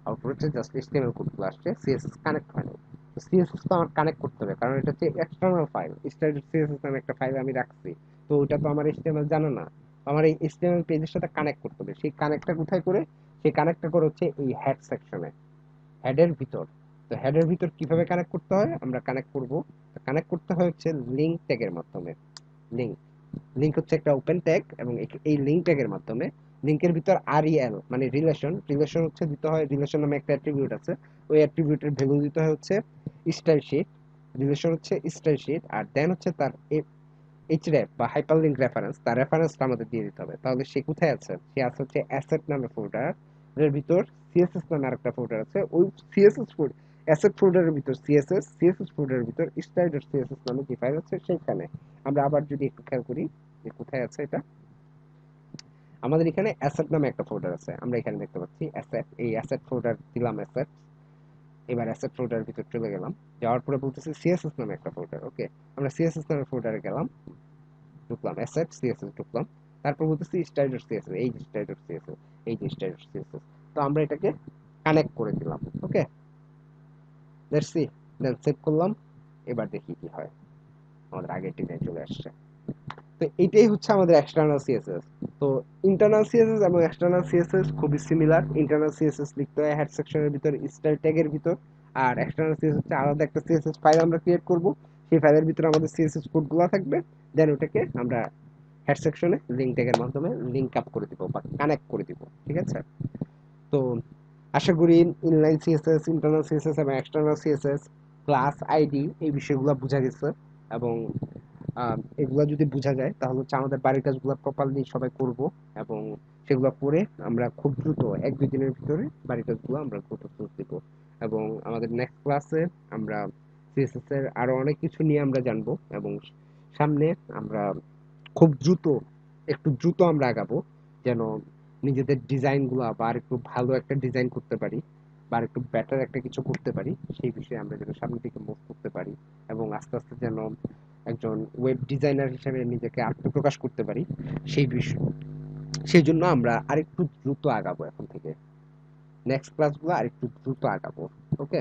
আউটপুট হচ্ছে জাস্ট এইচটিএমএল কোড গুলো আসছে, সিএসএস কানেক্ট হয় নাই। তো সিএসএস তো আমার কানেক্ট করতে হবে, কারণ এটা হচ্ছে এক্সটার্নাল ফাইল, স্ট্যান্ডার্ড সিএসএস নামে একটা ফাইল আমি রাখছি। তো ওটা তো আমার এইচটিএমএল জানে না, আমার এই এইচটিএমএল পেজের সাথে কানেক্ট করতে হবে। সেই কানেক্টটা কোথায় করে? সেই কানেক্টটা করে হচ্ছে এই হেড সেকশনে, হেডের ভিতর। তো হেডের ভিতর কিভাবে কানেক্ট করতে হয় আমরা কানেক্ট করব? কানেক্ট করতে হয় হচ্ছে লিঙ্ক ট্যাগের মাধ্যমে। লিঙ্ক, লিঙ্ক হচ্ছে একটা ওপেন ট্যাগ, এবং এই লিঙ্ক ট্যাগের মাধ্যমে লিঙ্কের ভিতর আরইএল মানে রিলেশন, রিলেশন হচ্ছে দিতে হয়, রিলেশন নামে একটা অ্যাট্রিবিউট আছে, ওই অ্যাট্রিবিউটের ভ্যালু দিতে হয় হচ্ছে স্টাইল শিট, রিলেশন হচ্ছে স্টাইল শিট, আর দেন হচ্ছে তার এইচরেফ বা হাইপারলিংক রেফারেন্স, তার রেফারেন্সটা আমাদের দিয়ে দিতে হবে। তাহলে সে কোথায় আছে? সে আছে হচ্ছে অ্যাসেট নামে ফোল্ডার, এর ভিতর সিএসএস নামে আরেকটা ফোল্ডার আছে, ওই সিএসএস ফোল্ডার, অ্যাসেট ফোল্ডারের ভিতর সিএসএস, সিএসএস ফোল্ডারের ভিতর স্টাইল ডট সিএসএস নামে যে ফাইল আছে সেইখানে। আমরা আবার যদি একটু খেয়াল করি যে কোথায় আছে এটা, আমাদের এখানে অ্যাসেট নামে একটা ফোল্ডার আছে, আমরা এখানে দেখতে পাচ্ছি অ্যাসেট, এই অ্যাসেট ফোল্ডার দিলাম অ্যাসেট। এবার অ্যাসেট ফোল্ডারের ভিতর চলে গেলাম, যাওয়ার পরে বলতেছে সিএসএস নামে একটা ফোল্ডার, ওকে? আমরা সিএসএস নামে ফোল্ডারে গেলাম, ঢুকলাম অ্যাসেট সিএসএস ঢুকলাম, তারপর বলতেছি স্টাইল ডট সিএসএস, এই যে স্টাইল ডট সিএসএস, এই যে স্টাইল ডট সিএসএস। তো আমরা এটাকে কানেক্ট করে দিলাম, ওকে? লেটস সি, দেন সেভ করলাম। এবার দেখি কি হয়, আমাদের আগের ডিজাইন চলে আসছে। তো এইটাই হচ্ছে আমাদের এক্সটার্নাল সিএসএস। তো ইন্টারনাল সিএসএস এবং এক্সটার্নাল সিএসএস খুবই সিমিলার। ইন্টারনাল সিএসএস লিখতে হয় হেড সেকশনের ভিতর স্টাইল ট্যাগের ভিতর, আর এক্সটার্নাল সিএসএস হচ্ছে আলাদা একটা সিএসএস ফাইল আমরা ক্রিয়েট করব। সেই ফাইলের ভিতরে আমাদের সিএসএস কোডগুলো থাকবে। দেন ওটাকে আমরা হেড সেকশনে লিঙ্ক ট্যাগের মাধ্যমে লিঙ্ক আপ করে দিব বা কানেক্ট করে দিব। ঠিক আছে? তো আশা করি ইনলাইন সিএসএস, ইন্টারনাল সিএসএস এবং এক্সটার্নাল সিএসএস, ক্লাস আইডি এই বিষয়গুলো বোঝা গেছে। এবং এগুলো যদি বোঝা যায় তাহলে হচ্ছে আমাদের বাড়ির কাজগুলো প্রপারলি সবাই করব। এবং সেগুলো করে আমরা খুব দ্রুত 1-2 দিনের ভিতরে বাড়ির কাজগুলো আমরা করতে দিব। এবং আমাদের নেক্সট ক্লাসে আমরা সিএসএস এর আরো অনেক কিছু নিয়ে আমরা জানবো। এবং সামনে আমরা খুব দ্রুত, একটু দ্রুত আমরা আগাবো, যেন নিজেদের ডিজাইনগুলো বা আরেকটু ভালো একটা ডিজাইন করতে পারি বা আরেকটু বেটার একটা কিছু করতে পারি। সেই বিষয়ে আমরা যেন সামনের দিকে মুভ করতে পারি এবং আস্তে আস্তে যেন একজন ওয়েব ডিজাইনার হিসেবে নিজেকে আত্মপ্রকাশ করতে পারি। সেই বিষয়, সেই জন্য আমরা আরেকটু দ্রুত আগাবো এখন থেকে। নেক্সট ক্লাসগুলো আরেকটু দ্রুত আগাবো। ওকে?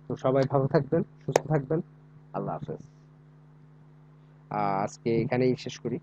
তো সবাই ভালো থাকবেন, সুস্থ থাকবেন। আল্লাহ হাফেজ। আজকে এখানেই শেষ করি।